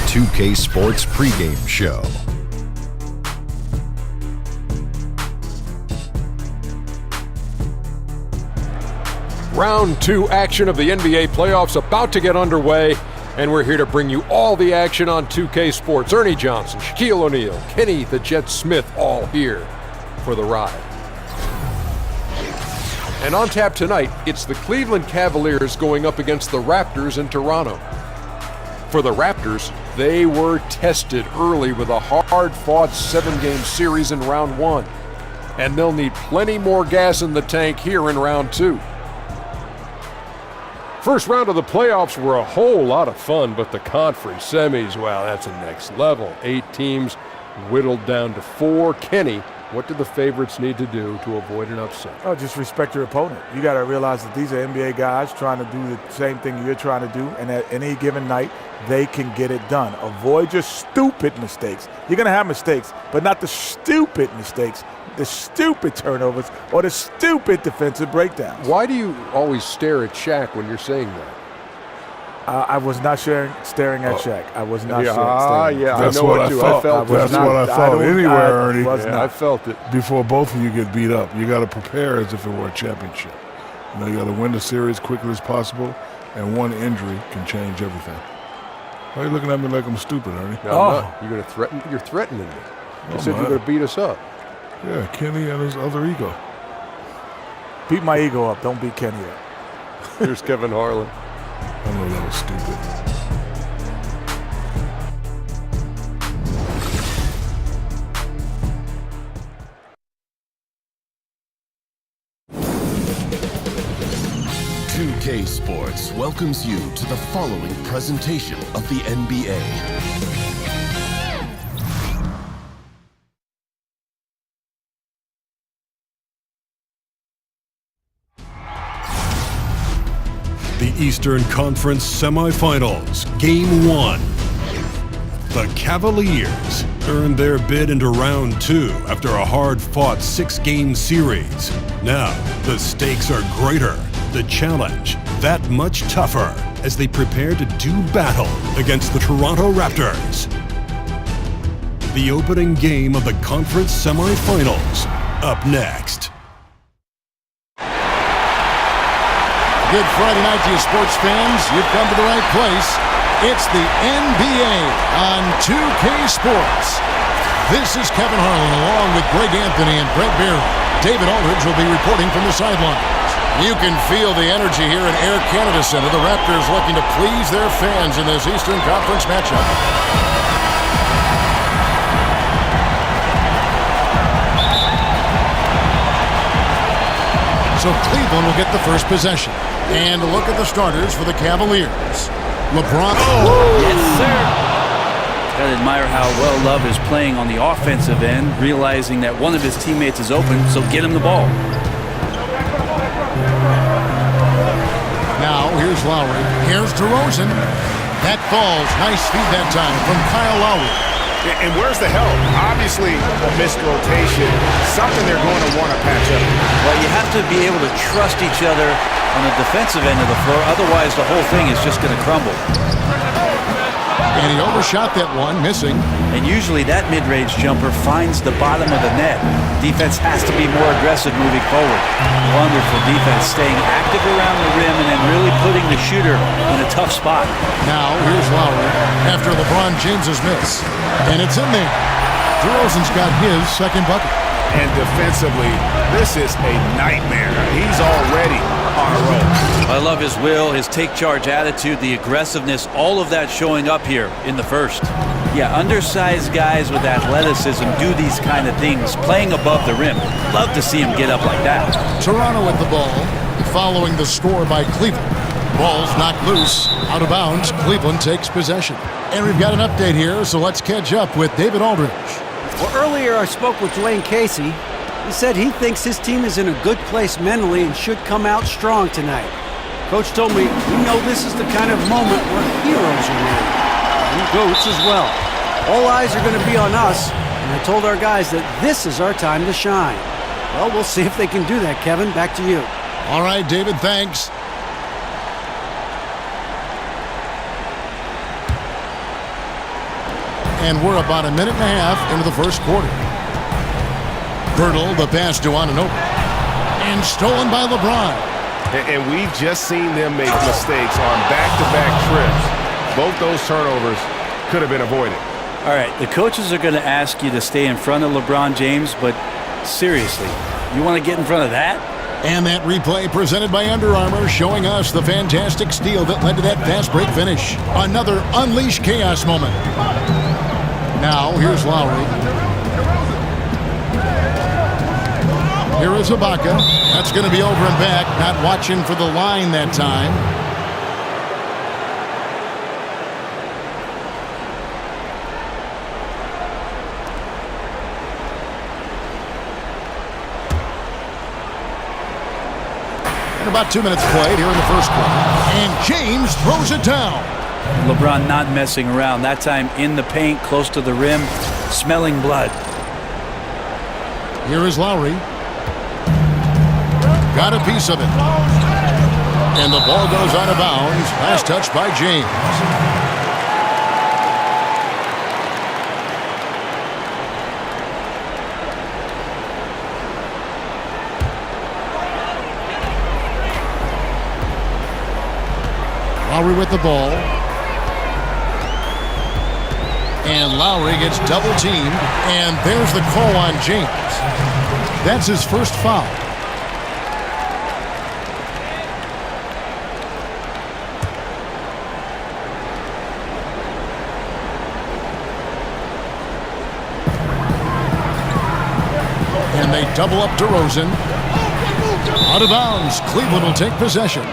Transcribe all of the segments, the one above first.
2K Sports Pregame Show. Round 2 action of the NBA playoffs about to get underway, and we're here to bring you all the action on 2K Sports. Ernie Johnson, Shaquille O'Neal, Kenny the Jet Smith, all here for the ride. And on tap tonight, it's the Cleveland Cavaliers going up against the Raptors in Toronto. For the Raptors, they were tested early with a hard-fought 7-game series in round 1, and they'll need plenty more gas in the tank here in round 2. First round of the playoffs were a whole lot of fun, but the conference semis, wow, that's a next level. 8 teams whittled down to 4. Kenny, what do the favorites need to do to avoid an upset? Oh, just respect your opponent. You got to realize that these are NBA guys trying to do the same thing you're trying to do, and at any given night, they can get it done. Avoid your stupid mistakes. You're going to have mistakes, but not the stupid mistakes, the stupid turnovers, or the stupid defensive breakdowns. Why do you always stare at Shaq when you're saying that? I was not staring at Shaq. I was not staring. Yeah, that's what I felt. That's what I felt anywhere, Ernie. I felt it. Before both of you get beat up, you got to prepare as if it were a championship. You got to win the series quickly as possible, and one injury can change everything. Why are you looking at me like I'm stupid, Ernie? No, I'm not. You're going to threaten. You're threatening me. You said you're going to beat us up. Yeah, Kenny and his other ego. Beat my ego up. Don't beat Kenny up. Here's Kevin Harlan. I know that was stupid. K Sports welcomes you to the following presentation of the NBA. The Eastern Conference Semifinals, Game 1. The Cavaliers earned their bid into round 2 after a hard-fought 6-game series. Now, the stakes are greater, the challenge that much tougher as they prepare to do battle against the Toronto Raptors. The opening game of the conference semifinals, up next. Good Friday night to you sports fans. You've come to the right place. It's the NBA on 2K Sports. This is Kevin Harlan along with Greg Anthony and Brett Barry. David Aldridge will be reporting from the sidelines. You can feel the energy here at Air Canada Centre. The Raptors looking to please their fans in this Eastern Conference matchup. So Cleveland will get the first possession. And a look at the starters for the Cavaliers. Lebron. Yes, sir. Gotta admire how well Love is playing on the offensive end, realizing that one of his teammates is open, so get him the ball. Now, here's Lowry. Here's DeRozan. That falls. Nice feed that time from Kyle Lowry. And where's the help? Obviously, a missed rotation. Something they're going to want to patch up. Well, you have to be able to trust each other on the defensive end of the floor. Otherwise, the whole thing is just going to crumble. And he overshot that one, missing. And usually that mid-range jumper finds the bottom of the net. Defense has to be more aggressive moving forward. Wonderful defense, staying active around the rim and then really putting the shooter in a tough spot. Now, here's Lowry after LeBron James's miss. And it's in there. DeRozan's got his second bucket. And defensively, this is a nightmare. He's already on a roll. I love his will, his take-charge attitude, the aggressiveness, all of that showing up here in the first. Yeah, undersized guys with athleticism do these kind of things, playing above the rim. Love to see him get up like that. Toronto with the ball, following the score by Cleveland. Ball's knocked loose, out of bounds. Cleveland takes possession. And we've got an update here, so let's catch up with David Aldridge. Well, earlier I spoke with Dwayne Casey. He said he thinks his team is in a good place mentally and should come out strong tonight. Coach told me, we know this is the kind of moment where heroes are made, and GOATs as well. All eyes are going to be on us, and I told our guys that this is our time to shine. Well, we'll see if they can do that, Kevin. Back to you. All right, David, thanks. and we're about a minute and a half into the first quarter. Pirtle, the pass to Anunoby. And stolen by LeBron. And we've just seen them make mistakes on back-to-back trips. Both those turnovers could have been avoided. All right, the coaches are going to ask you to stay in front of LeBron James, but seriously, you want to get in front of that? And that replay presented by Under Armour, showing us the fantastic steal that led to that fast break finish. Another unleash chaos moment. Now, here's Lowry. Here is Ibaka. That's going to be over and back. Not watching for the line that time. And about 2 minutes played here in the first quarter. And James throws it down. LeBron not messing around. That time in the paint, close to the rim, smelling blood. Here is Lowry. Got a piece of it. And the ball goes out of bounds. Last touch by James. Lowry with the ball. And Lowry gets double teamed. And there's the call on James. That's his first foul. And they double up DeRozan. Out of bounds. Cleveland will take possession.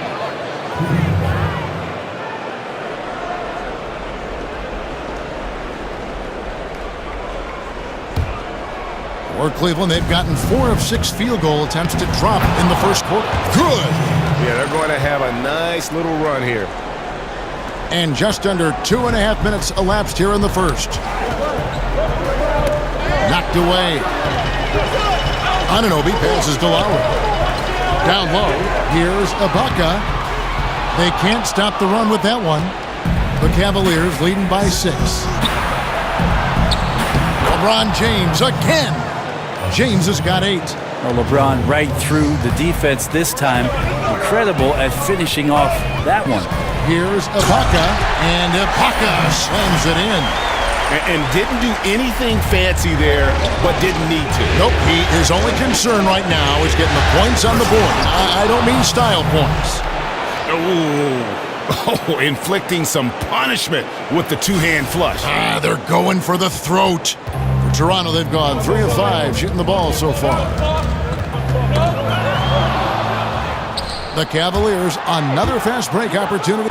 For Cleveland, they've gotten 4 of 6 field goal attempts to drop in the first quarter. Good. Yeah, they're going to have a nice little run here. And just under 2.5 minutes elapsed here in the first. Knocked away. Anunoby passes to Lowry. Down low, here's Ibaka. They can't stop the run with that one. The Cavaliers leading by 6. LeBron James again. James has got 8. Well, LeBron right through the defense this time. Incredible at finishing off that one. Here's Ibaka, and Ibaka slams it in. And didn't do anything fancy there, but didn't need to. Nope, his only concern right now is getting the points on the board. I don't mean style points. Oh, inflicting some punishment with the two-hand flush. They're going for the throat. For Toronto, they've gone 3 of 5 shooting the ball so far. The Cavaliers, another fast break opportunity.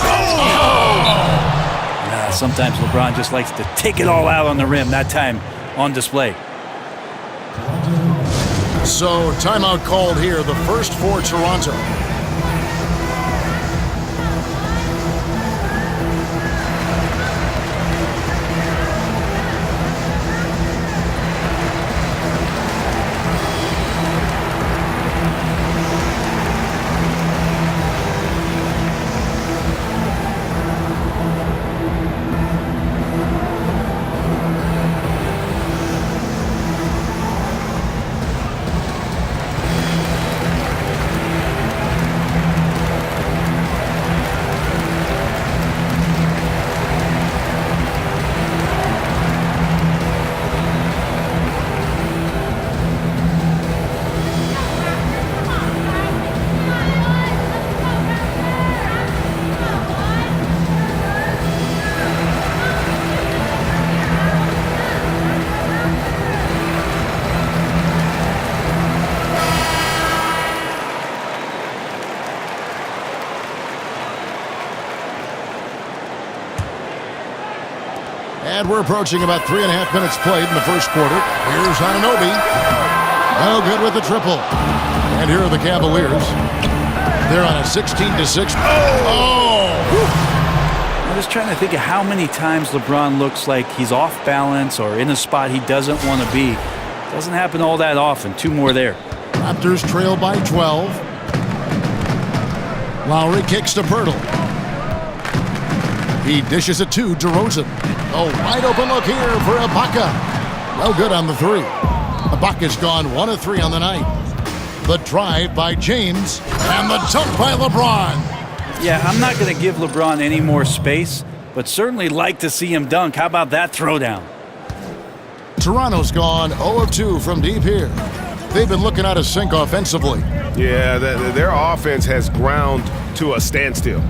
Sometimes LeBron just likes to take it all out on the rim. That time on display. So timeout called here, the first for Toronto. And we're approaching about 3.5 minutes played in the first quarter. Here's Anunoby. No good with the triple. And here are the Cavaliers. They're on a 16-6. I'm just trying to think of how many times LeBron looks like he's off balance or in a spot he doesn't want to be. Doesn't happen all that often. 2 more there. Raptors trail by 12. He dishes it to DeRozan. A wide open look here for Ibaka. No good on the three. Ibaka's gone 1 of 3 on the night. The drive by James and the dunk by LeBron. Yeah, I'm not going to give LeBron any more space, but certainly like to see him dunk. How about that throwdown? Toronto's gone 0 of 2 from deep here. They've been looking out of sync offensively. Yeah, their offense has ground to a standstill.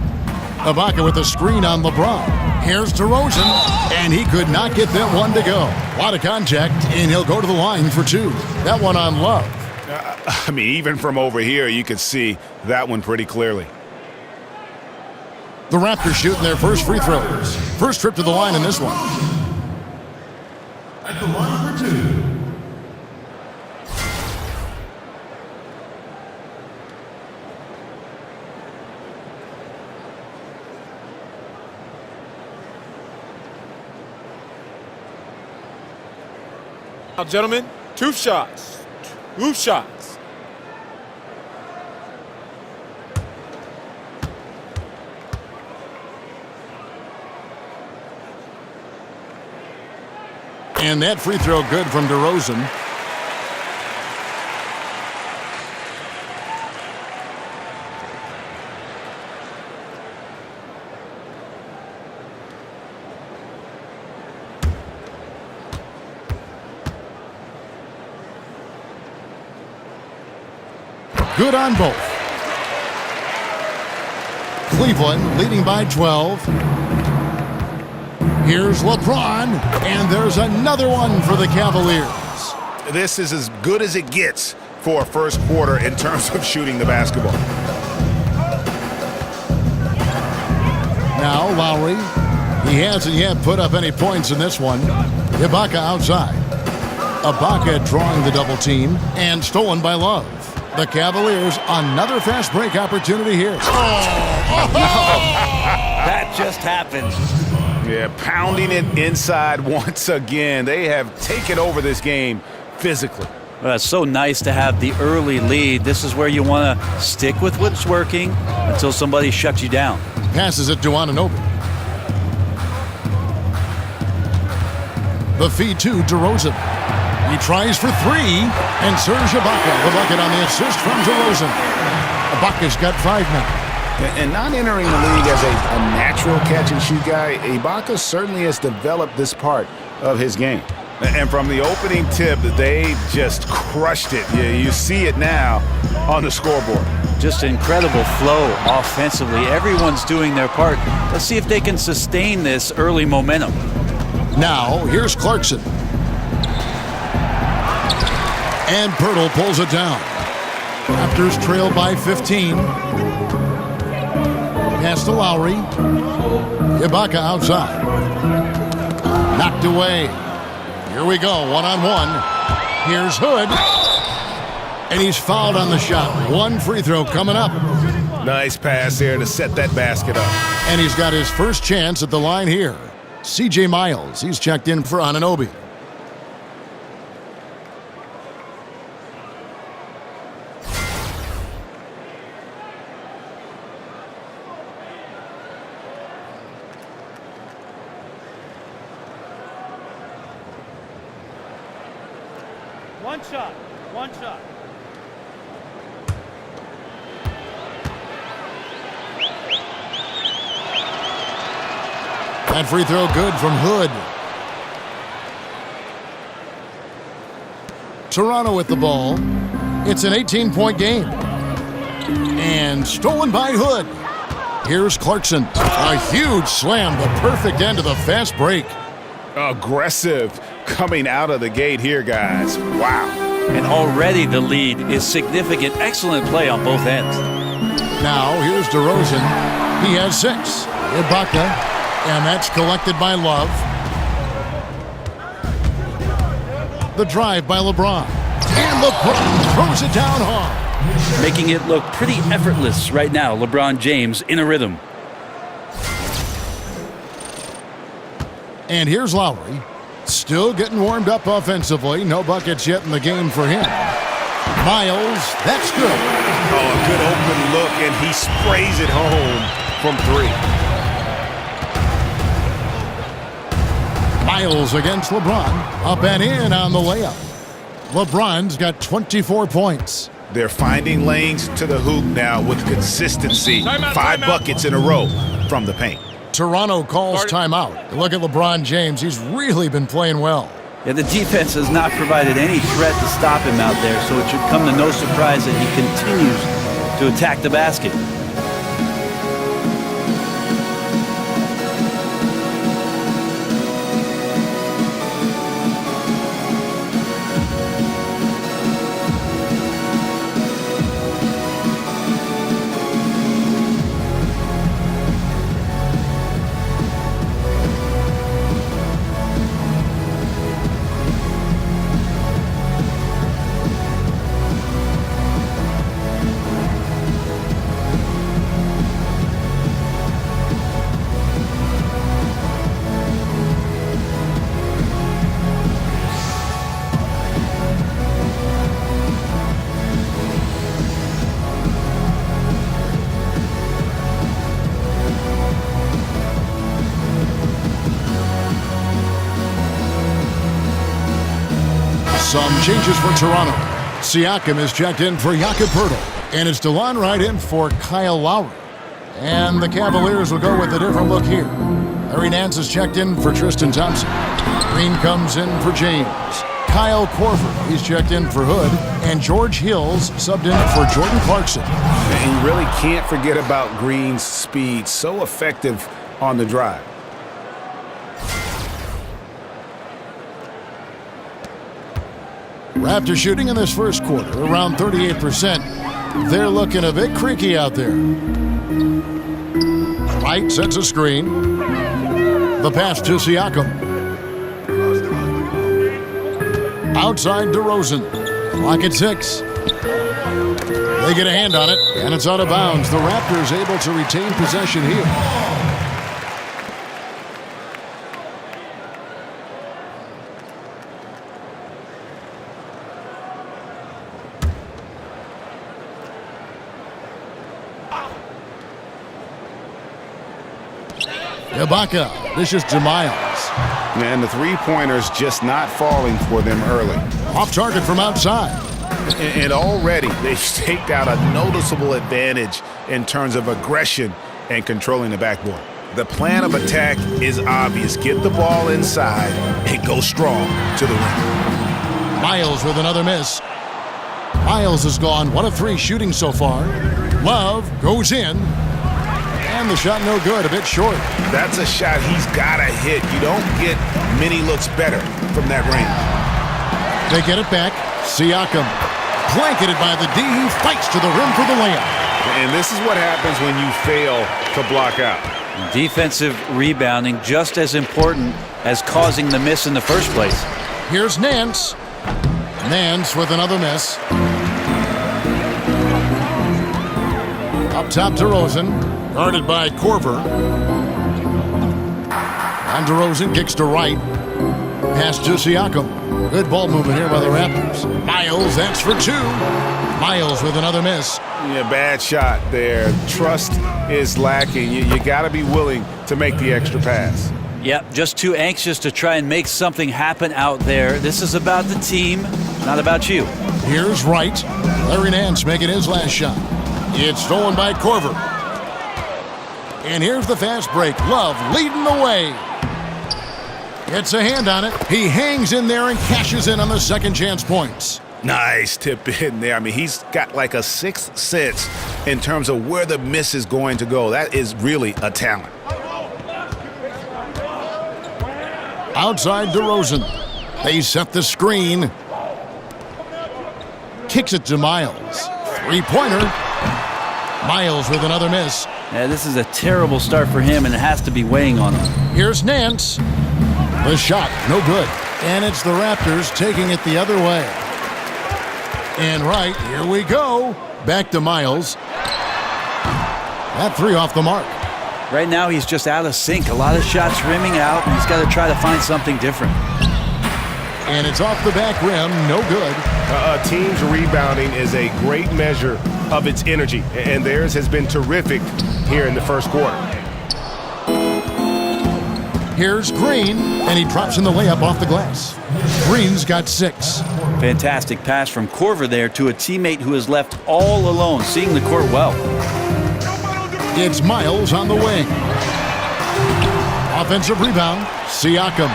Ibaka with a screen on LeBron. Here's DeRozan, and he could not get that one to go. A lot of contact, and he'll go to the line for 2. That one on Love. I mean, even from over here, you could see that one pretty clearly. The Raptors shooting their first free throws. First trip to the line in this one. At the line for 2. Now, gentlemen, 2 shots. 2 shots. And that free throw good from DeRozan. Good on both. Cleveland leading by 12. Here's LeBron, and there's another one for the Cavaliers. This is as good as it gets for a first quarter in terms of shooting the basketball. Now Lowry. He hasn't yet put up any points in this one. Ibaka outside. Ibaka drawing the double team and stolen by Love. The Cavaliers, another fast break opportunity here. That just happened. Yeah, pounding it inside once again. They have taken over this game physically. Well, it's so nice to have the early lead. This is where you want to stick with what's working until somebody shuts you down. Passes it to Anunoby. The feed to DeRozan. He tries for 3, and Serge Ibaka, the bucket on the assist from DeRozan. Ibaka's got 5 now. And not entering the league as a natural catch-and-shoot guy, Ibaka certainly has developed this part of his game. And from the opening tip, they just crushed it. Yeah, you see it now on the scoreboard. Just incredible flow offensively. Everyone's doing their part. Let's see if they can sustain this early momentum. Now, here's Clarkson. And Pirtle pulls it down. Raptors trail by 15. Pass to Lowry. Ibaka outside. Knocked away. Here we go, 1-on-1. Here's Hood. And he's fouled on the shot. 1 free throw coming up. Nice pass here to set that basket up. And he's got his first chance at the line here. C.J. Miles, he's checked in for Anunoby. One shot. That free throw good from Hood. Toronto with the ball. It's an 18-point game. And stolen by Hood. Here's Clarkson. A huge slam, the perfect end of the fast break. Aggressive coming out of the gate here, guys. Wow. And already the lead is significant. Excellent play on both ends. Now here's DeRozan. He has 6. Ibaka. And that's collected by Love. The drive by LeBron. And LeBron throws it down hard. Making it look pretty effortless right now. LeBron James in a rhythm. And here's Lowry. Still getting warmed up offensively. No buckets yet in the game for him. Miles, that's good. Oh, a good open look, and he sprays it home from 3. Miles against LeBron. Up and in on the layup. LeBron's got 24 points. They're finding lanes to the hoop now with consistency. Timeout, 5 timeout. buckets in a row from the paint. Toronto calls timeout. Look at LeBron James. He's really been playing well. Yeah, the defense has not provided any threat to stop him out there, so it should come to no surprise that he continues to attack the basket. Some changes for Toronto. Siakam is checked in for Jakob Poeltl. And it's DeLon Wright in for Kyle Lowry. And the Cavaliers will go with a different look here. Larry Nance is checked in for Tristan Thompson. Green comes in for James. Kyle Korver, he's checked in for Hood. And George Hill's subbed in for Jordan Clarkson. And you really can't forget about Green's speed. So effective on the drive. Raptors shooting in this first quarter, around 38%. They're looking a bit creaky out there. Wright sets a screen. The pass to Siakam. Outside DeRozan. Clock at 6. They get a hand on it, and it's out of bounds. The Raptors able to retain possession here. Ibaka, this is to Miles. And the three-pointers just not falling for them early. Off target from outside. And already they've staked out a noticeable advantage in terms of aggression and controlling the backboard. The plan of attack is obvious. Get the ball inside and go strong to the rim. Miles with another miss. Miles has gone 1 of 3 shooting so far. Love goes in. And the shot no good, a bit short. That's a shot he's got to hit. You don't get many looks better from that range. They get it back. Siakam, blanketed by the D, fights to the rim for the layup. And this is what happens when you fail to block out. Defensive rebounding just as important as causing the miss in the first place. Here's Nance. Nance with another miss. Up top, DeRozan. Guarded by Korver. And DeRozan kicks to Wright. Pass to Siakam. Good ball movement here by the Raptors. Miles, that's for 2. Miles with another miss. Yeah, bad shot there. Trust is lacking. You got to be willing to make the extra pass. Yep, just too anxious to try and make something happen out there. This is about the team, not about you. Here's Wright. Larry Nance making his last shot. It's stolen by Korver. And here's the fast break. Love leading the way. Gets a hand on it. He hangs in there and cashes in on the second chance points. Nice tip in there. I mean, he's got like a sixth sense in terms of where the miss is going to go. That is really a talent. Outside DeRozan. They set the screen. Kicks it to Miles. Three-pointer. Miles with another miss. Yeah, this is a terrible start for him, and it has to be weighing on him. Here's Nance. The shot, no good. And it's the Raptors taking it the other way. And right, here we go. Back to Miles. That 3 off the mark. Right now, he's just out of sync. A lot of shots rimming out, and he's got to try to find something different. And it's off the back rim, no good. A team's rebounding is a great measure of its energy, and theirs has been terrific here in the first quarter. Here's Green, and he drops in the layup off the glass. Green's got 6. Fantastic pass from Korver there to a teammate who is left all alone, seeing the court well. It's Miles on the wing. Offensive rebound, Siakam.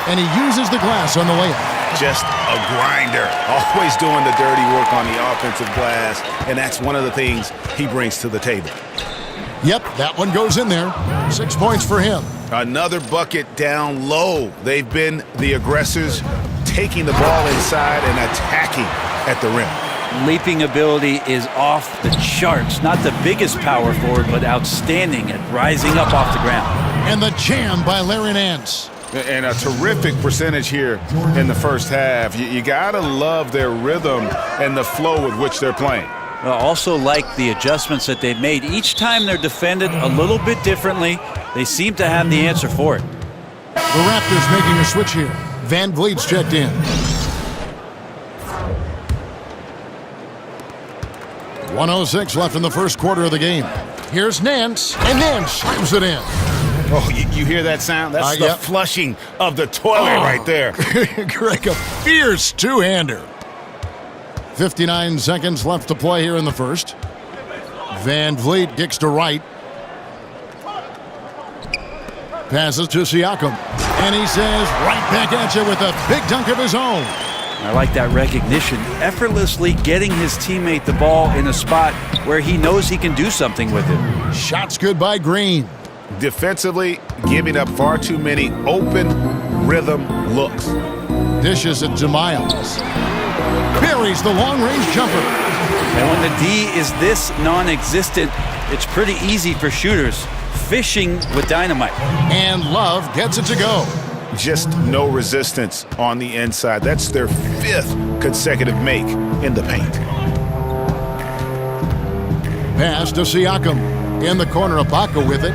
And he uses the glass on the layup. Just a grinder. Always doing the dirty work on the offensive glass. And that's one of the things he brings to the table. Yep, that one goes in there. 6 points for him. Another bucket down low. They've been the aggressors, taking the ball inside and attacking at the rim. Leaping ability is off the charts. Not the biggest power forward, but outstanding at rising up off the ground. And the jam by Larry Nance. And a terrific percentage here in the first half. You got to love their rhythm and the flow with which they're playing. Also like the adjustments that they've made. Each time they're defended a little bit differently, they seem to have the answer for it. The Raptors making a switch here. Van Vliet's checked in. 1:06 left in the first quarter of the game. Here's Nance, and Nance slams it in. Oh, you hear that sound? That's the flushing of the toilet right there. Greg, a fierce two-hander. 59 seconds left to play here in the first. Van Vliet kicks to right. Passes to Siakam. And he says, right back at you with a big dunk of his own. I like that recognition. Effortlessly getting his teammate the ball in a spot where he knows he can do something with it. Shots good by Green. Defensively, giving up far too many open rhythm looks. Dishes it to Miles. Buries the long-range jumper. And when the D is this non-existent, it's pretty easy for shooters. Fishing with dynamite. And Love gets it to go. Just no resistance on the inside. That's their 5th consecutive make in the paint. Pass to Siakam. In the corner, Ibaka with it.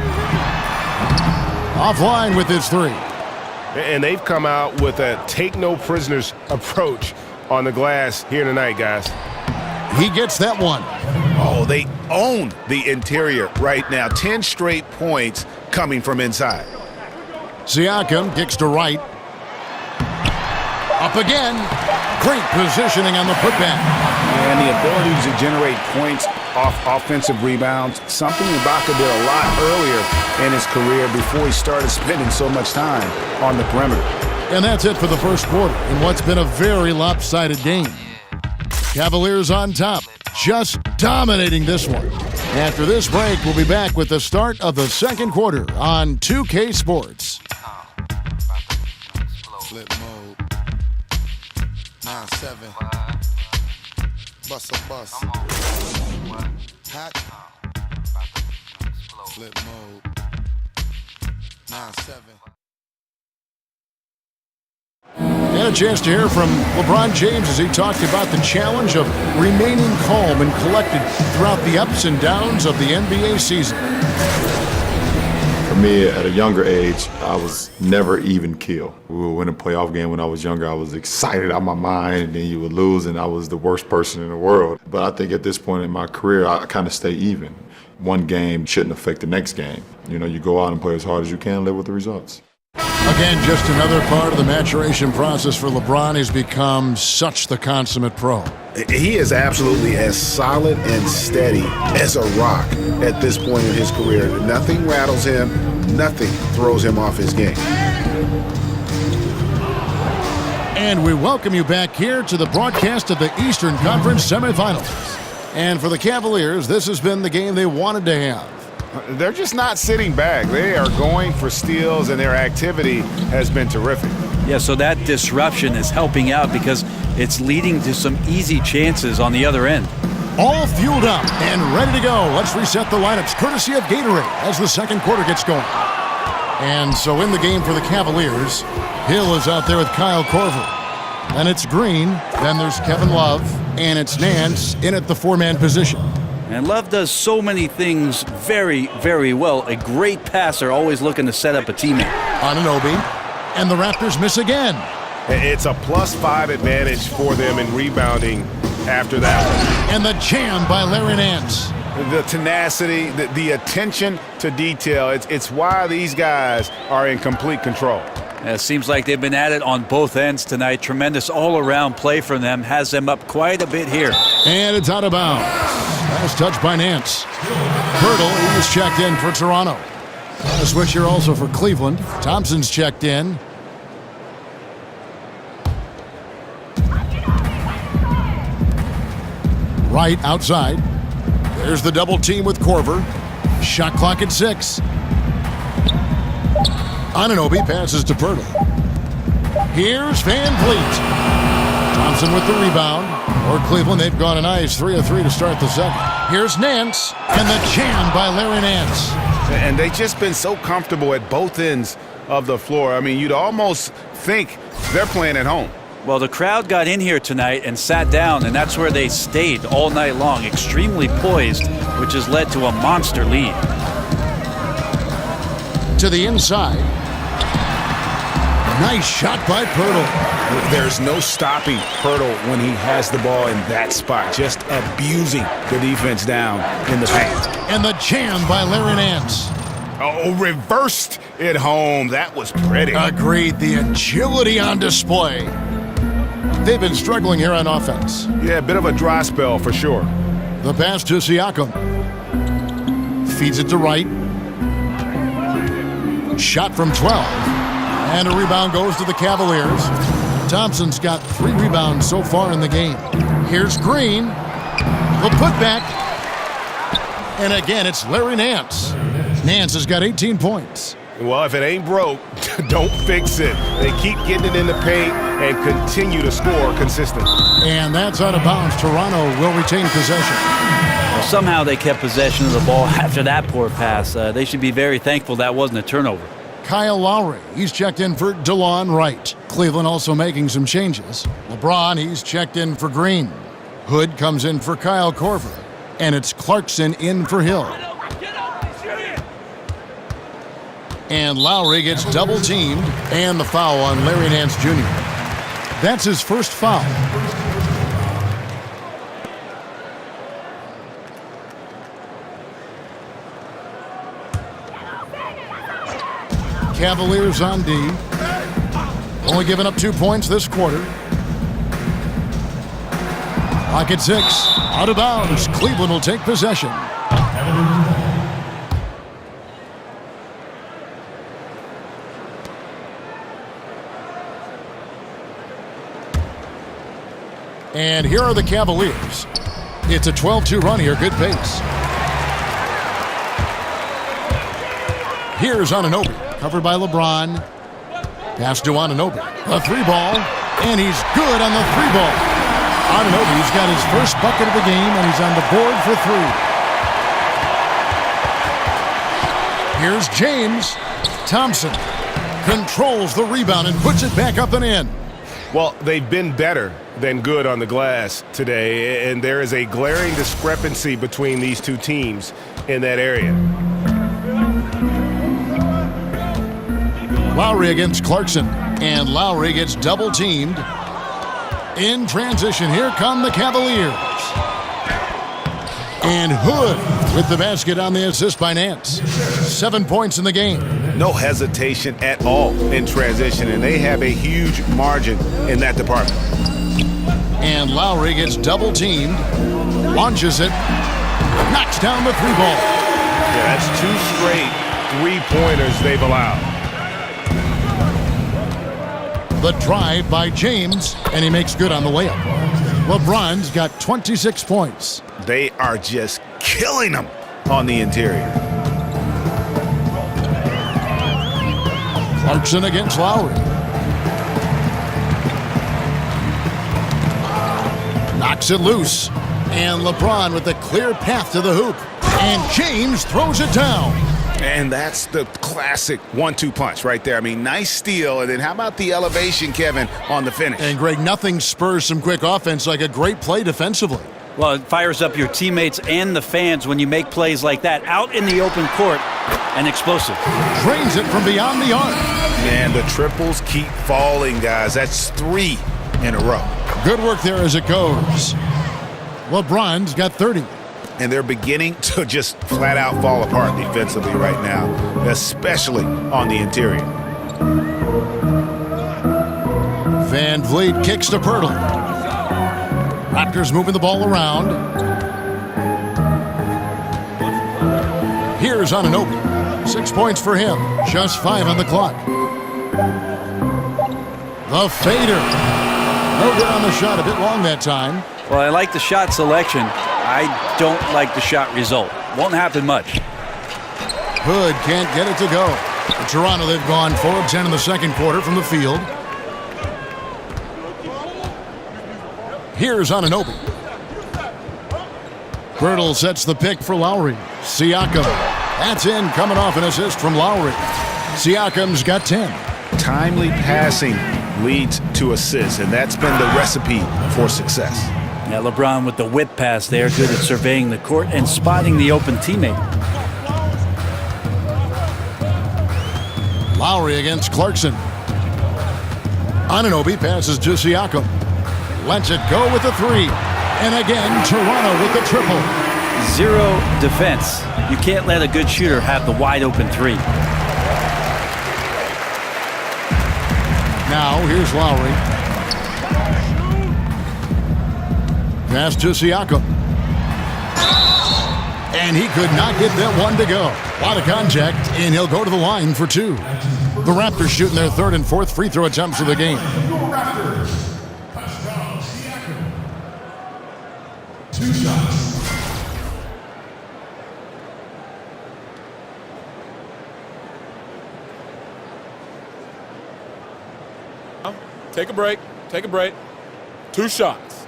Offline with his 3. And they've come out with a take-no-prisoners approach on the glass here tonight, guys. He gets that one. Oh, they own the interior right now. 10 straight points coming from inside. Siakam kicks to right. Up again. Great positioning on the putback. And the ability to generate points off offensive rebounds, something Ibaka did a lot earlier in his career before he started spending so much time on the perimeter. And that's it for the first quarter in what's been a very lopsided game. Cavaliers on top, just dominating this one. After this break, we'll be back with the start of the second quarter on 2K Sports. Flip mode. 9-7. Bust a bus. Hot. Flip mode. 9-7. And a chance to hear from LeBron James as he talked about the challenge of remaining calm and collected throughout the ups and downs of the NBA season. For me, at a younger age, I was never even keel. We would win a playoff game when I was younger. I was excited out of my mind, and then you would lose, and I was the worst person in the world. But I think at this point in my career, I kind of stay even. One game shouldn't affect the next game. You know, you go out and play as hard as you can, live with the results. Again, just another part of the maturation process for LeBron. He's become such the consummate pro. He is absolutely as solid and steady as a rock at this point in his career. Nothing rattles him, nothing throws him off his game. And we welcome you back here to the broadcast of the Eastern Conference Semifinals. And for the Cavaliers, this has been the game they wanted to have. They're just not sitting back. They are going for steals, and their activity has been terrific. Yeah, so that disruption is helping out because it's leading to some easy chances on the other end. All fueled up and ready to go. Let's reset the lineups courtesy of Gatorade as the second quarter gets going. And so in the game for the Cavaliers, Hill is out there with Kyle Korver. Then it's Green, then there's Kevin Love, and it's Nance in at the 4-man position. And Love does so many things very, very well. A great passer, always looking to set up a teammate. Anunoby, and the Raptors miss again. It's a +5 advantage for them in rebounding after that one. And the jam by Larry Nance. The tenacity, the attention to detail, it's why these guys are in complete control. It seems like they've been at it on both ends tonight. Tremendous all-around play from them. Has them up quite a bit here. And it's out of bounds. Last touch by Nance. Pirtle is checked in for Toronto. A switch here also for Cleveland. Thompson's checked in. Right outside. There's the double team with Korver. Shot clock at 6. Anunoby passes to Pirtle. Here's Van Vliet. Thompson with the rebound. For Cleveland, they've gone a nice 3 of 3 to start the second. Here's Nance, and the jam by Larry Nance. And they've just been so comfortable at both ends of the floor. I mean, you'd almost think they're playing at home. Well, the crowd got in here tonight and sat down, and that's where they stayed all night long, extremely poised, which has led to a monster lead. To the inside. Nice shot by Pirtle. There's no stopping Pirtle when he has the ball in that spot, just abusing the defense down in the paint. And the jam by Larry Nance. Oh, reversed it home. That was pretty. Agreed. The agility on display. They've been struggling here on offense. Yeah, a bit of a dry spell for sure. The pass to Siakam. Feeds it to Wright. Shot from 12. And a rebound goes to the Cavaliers. Thompson's got 3 rebounds so far in the game. Here's Green. The putback. And again, it's Larry Nance. Nance has got 18 points. Well, if it ain't broke, don't fix it. They keep getting it in the paint and continue to score consistently. And that's out of bounds. Toronto will retain possession. Well, somehow they kept possession of the ball after that poor pass. They should be very thankful that wasn't a turnover. Kyle Lowry, he's checked in for DeLon Wright. Cleveland also making some changes. LeBron, he's checked in for Green. Hood comes in for Kyle Korver. And it's Clarkson in for Hill. And Lowry gets double-teamed, and the foul on Larry Nance Jr. That's his first foul. Cavaliers on D. Only giving up 2 points this quarter. Pocket 6. Out of bounds. Cleveland will take possession. And here are the Cavaliers. It's a 12-2 run here. Good pace. Here's Anunoby. Covered by LeBron. Pass to Anunoby. A 3-ball. And he's good on the 3-ball. Anunoby's got his first bucket of the game, and he's on the board for 3. Here's James. Thompson controls the rebound and puts it back up and in. Well, they've been better than good on the glass today, and there is a glaring discrepancy between these two teams in that area. Lowry against Clarkson, and Lowry gets double-teamed. In transition, here come the Cavaliers. And Hood with the basket on the assist by Nance. 7 points in the game. No hesitation at all in transition, and they have a huge margin in that department. And Lowry gets double-teamed, launches it, knocks down the 3-ball. Yeah, that's 2 straight 3-pointers they've allowed. The drive by James, and he makes good on the layup. LeBron's got 26 points. They are just killing them on the interior. Clarkson against Lowry. Knocks it loose. And LeBron with a clear path to the hoop. And James throws it down. And that's the classic 1-2 punch right there. I mean, nice steal. And then how about the elevation, Kevin, on the finish? And, Greg, nothing spurs some quick offense like a great play defensively. Well, it fires up your teammates and the fans when you make plays like that out in the open court and explosive. Drains it from beyond the arc. Man, the triples keep falling, guys. That's 3 in a row. Good work there as it goes. LeBron's got 30. and they're beginning to just flat out fall apart defensively right now, especially on the interior. Van Vliet kicks to Pirtle. Raptors moving the ball around. Here's Anunoby. 6 points for him. Just 5 on the clock. The fader. No good on the shot. A bit long that time. Well, I like the shot selection. I don't like the shot result. Won't happen much. Hood can't get it to go. For Toronto, they've gone 4 of 10 in the second quarter from the field. Here's Anunoby. Pirtle sets the pick for Lowry. Siakam. That's in, coming off an assist from Lowry. Siakam's got 10. Timely passing leads to assists, and that's been the recipe for success. Yeah, LeBron with the whip pass there, good at surveying the court and spotting the open teammate. Lowry against Clarkson. Anunoby passes to Siakam. Lets it go with the 3. And again, Toronto with the triple. Zero defense. You can't let a good shooter have the wide open 3. Now, here's Lowry. Pass to Siakam. And he could not get that one to go. A lot of contact, and he'll go to the line for 2. The Raptors shooting their 3rd and 4th free throw attempts of the game. Two shots. Take a break. Take a break. 2 shots.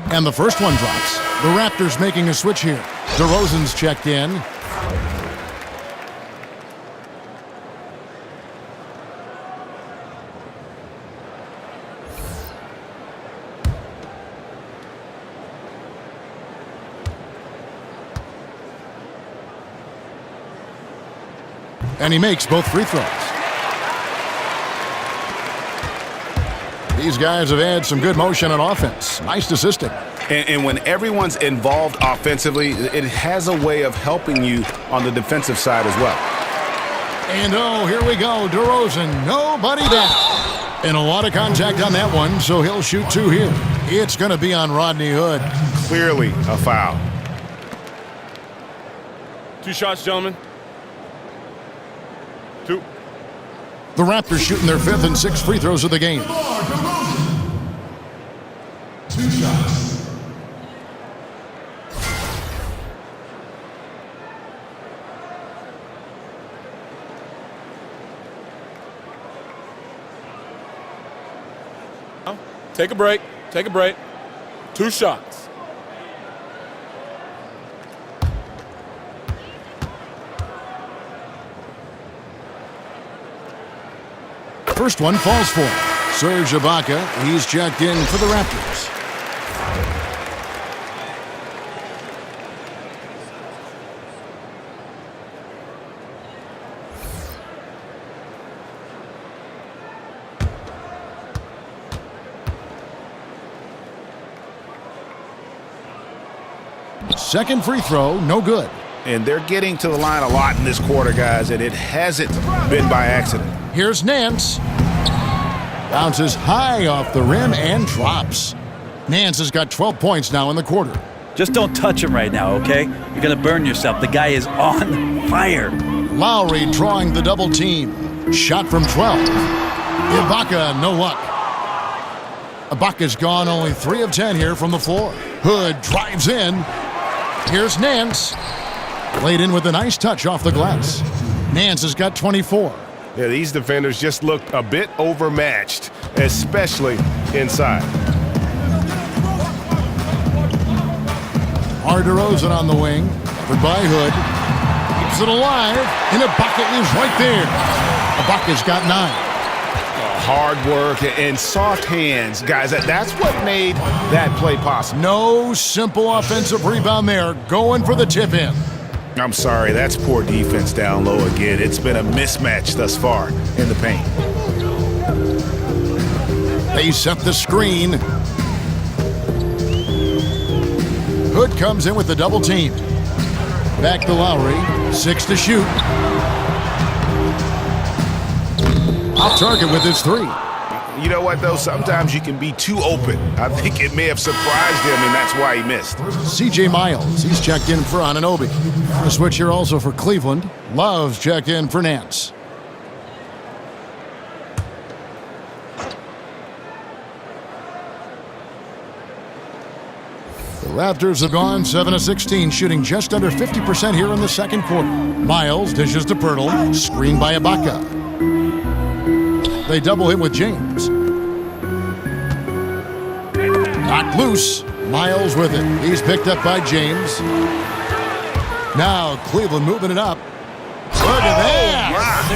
And the first one drops. The Raptors making a switch here. DeRozan's checked in. And he makes both free throws. These guys have had some good motion on offense. Nice assisting. And when everyone's involved offensively, it has a way of helping you on the defensive side as well. And oh, here we go. DeRozan, nobody down. And a lot of contact on that one, so he'll shoot 2 here. It's going to be on Rodney Hood. Clearly a foul. 2 shots, gentlemen. 2. The Raptors shooting their 5th and 6th free throws of the game. 2 shots. Take a break. Take a break. 2 shots. First one falls for him. Serge Ibaka, he's checked in for the Raptors. Second free throw, no good. And they're getting to the line a lot in this quarter, guys, and it hasn't been by accident. Here's Nance. Bounces high off the rim and drops. Nance has got 12 points now in the quarter. Just don't touch him right now, okay? You're going to burn yourself. The guy is on fire. Lowry drawing the double team. Shot from 12. Ibaka, no luck. Ibaka's gone only 3 of 10 here from the floor. Hood drives in. Here's Nance. Laid in with a nice touch off the glass. Nance has got 24. Yeah, these defenders just looked a bit overmatched, especially inside. DeRozan on the wing. Covered by Hood. Keeps it alive. And Ibaka is right there. Ibaka's got 9. Hard work and soft hands, guys. That's what made that play possible. No simple offensive rebound there. Going for the tip in. I'm sorry, that's poor defense down low again. It's been a mismatch thus far in the paint. They set the screen. Hood comes in with the double team. Back to Lowry. 6 to shoot. Off target with his 3. You know what, though? Sometimes you can be too open. I think it may have surprised him, and that's why he missed. C.J. Miles, he's checked in for Anunoby. A switch here also for Cleveland. Love's checked in for Nance. The Raptors have gone 7 of 16, shooting just under 50% here in the second quarter. Miles dishes to Pirtle, screened by Ibaka. They double him with James. Knocked loose. Miles with it. He's picked up by James. Now Cleveland moving it up. Look at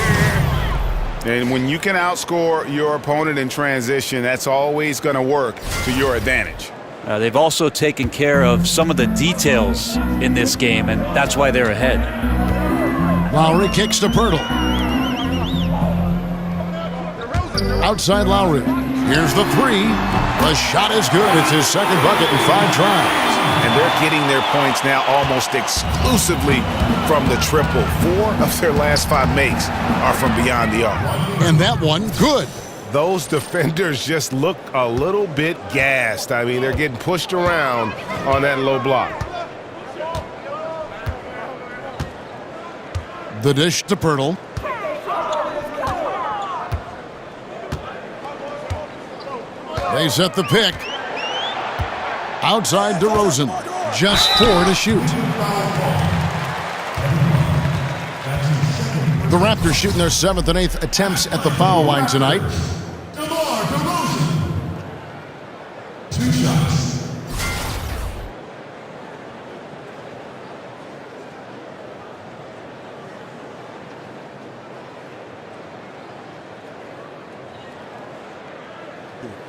that. And when you can outscore your opponent in transition, that's always going to work to your advantage. They've also taken care of some of the details in this game, and that's why they're ahead. Lowry kicks to Pirtle. Outside Lowry. Here's the 3. The shot is good. It's his second bucket in 5 tries. And they're getting their points now almost exclusively from the triple. 4 of their last 5 makes are from beyond the arc. And that one, good. Those defenders just look a little bit gassed. I mean, they're getting pushed around on that low block. The dish to Pirtle. They set the pick. Outside DeRozan. Just 4 to shoot. The Raptors shooting their 7th and 8th attempts at the foul line tonight. 2 shots.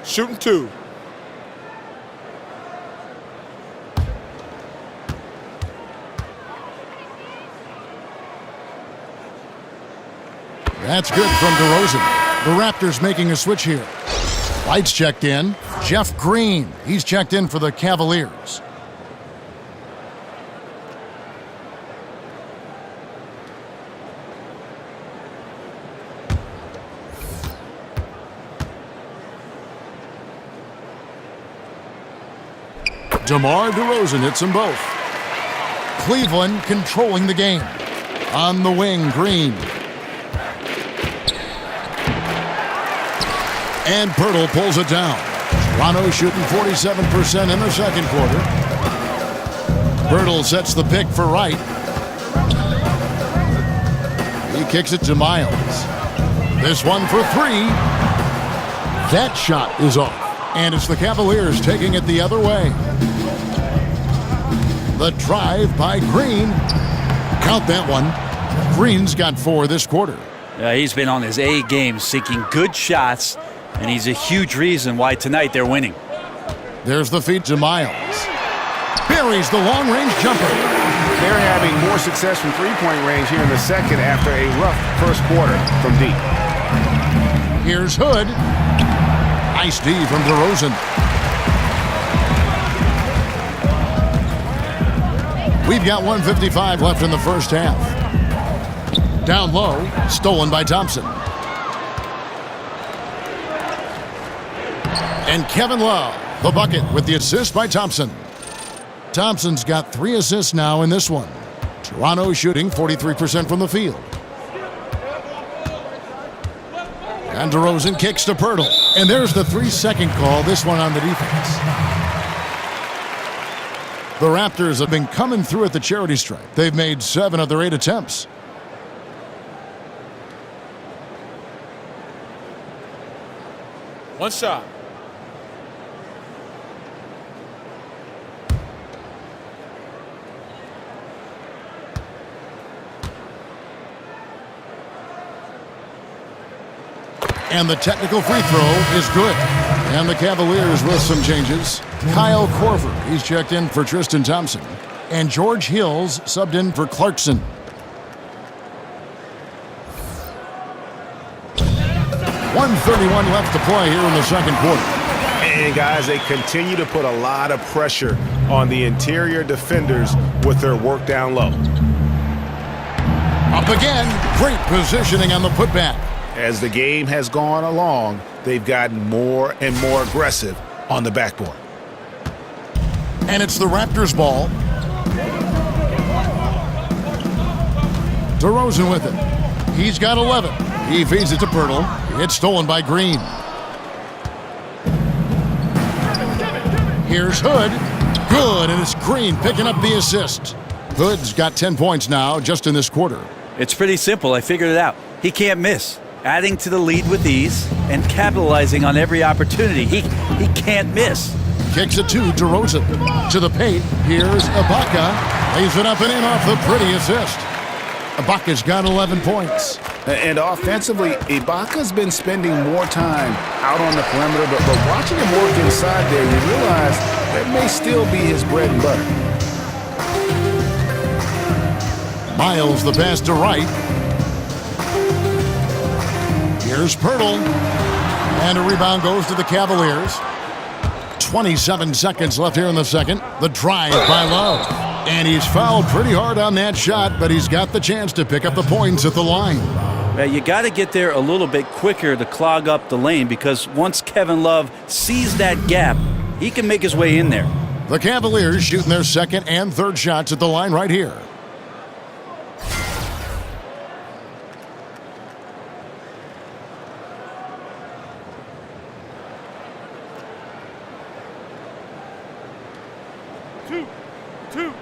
Shooting 2. That's good from DeRozan. The Raptors making a switch here. White's checked in. Jeff Green, he's checked in for the Cavaliers. DeMar DeRozan hits them both. Cleveland controlling the game. On the wing, Green. And Pirtle pulls it down. Toronto shooting 47% in the second quarter. Pirtle sets the pick for Wright. He kicks it to Miles. This one for 3. That shot is off. And it's the Cavaliers taking it the other way. The drive by Green. Count that one. Green's got 4 this quarter. He's been on his A game, seeking good shots, and he's a huge reason why tonight they're winning. There's the feed to Miles. Buries the long-range jumper. They're having more success from three-point range here in the second after a rough first quarter from deep. Here's Hood. Nice D from DeRozan. We've got 1:55 left in the first half. Down low, stolen by Thompson. And Kevin Love, the bucket with the assist by Thompson. Thompson's got 3 assists now in this one. Toronto shooting 43% from the field. And DeRozan kicks to Pirtle. And there's the 3-second call, this one on the defense. The Raptors have been coming through at the charity stripe. They've made 7 of their 8 attempts. One shot. And the technical free throw is good. And the Cavaliers with some changes. Kyle Korver, he's checked in for Tristan Thompson. And George Hills subbed in for Clarkson. .131 left to play here in the second quarter. And guys, they continue to put a lot of pressure on the interior defenders with their work down low. Up again. Great positioning on the putback. As the game has gone along, they've gotten more and more aggressive on the backboard. And it's the Raptors ball. DeRozan with it. He's got 11. He feeds it to Pirtle. It's stolen by Green. Here's Hood. Good, and it's Green picking up the assist. Hood's got 10 points now just in this quarter. It's pretty simple. I figured it out. He can't miss. Adding to the lead with ease and capitalizing on every opportunity. He can't miss. Kicks it to DeRozan. To the paint. Here's Ibaka. Lays it up and in off the pretty assist. Ibaka's got 11 points. And offensively, Ibaka's been spending more time out on the perimeter, but watching him work inside there, you realize that may still be his bread and butter. Miles the pass to Wright. Here's Pirtle. And a rebound goes to the Cavaliers. 27 seconds left here in the second. The drive by Love. And he's fouled pretty hard on that shot, but he's got the chance to pick up the points at the line. Well, you got to get there a little bit quicker to clog up the lane, because once Kevin Love sees that gap, he can make his way in there. The Cavaliers shooting their second and third shots at the line right here. Two.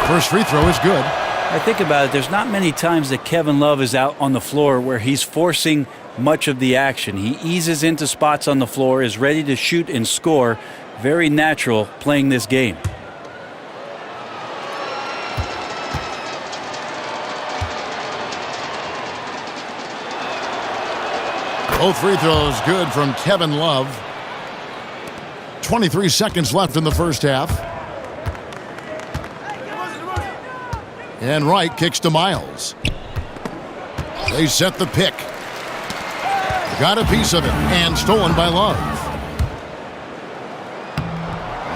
First free throw is good. I think about it, there's not many times that Kevin Love is out on the floor where he's forcing much of the action. He eases into spots on the floor, is ready to shoot and score. Very natural playing this game. Both free throws good from Kevin Love. 23 seconds left in the first half. And Wright kicks to Miles. They set the pick. Got a piece of it and stolen by Love.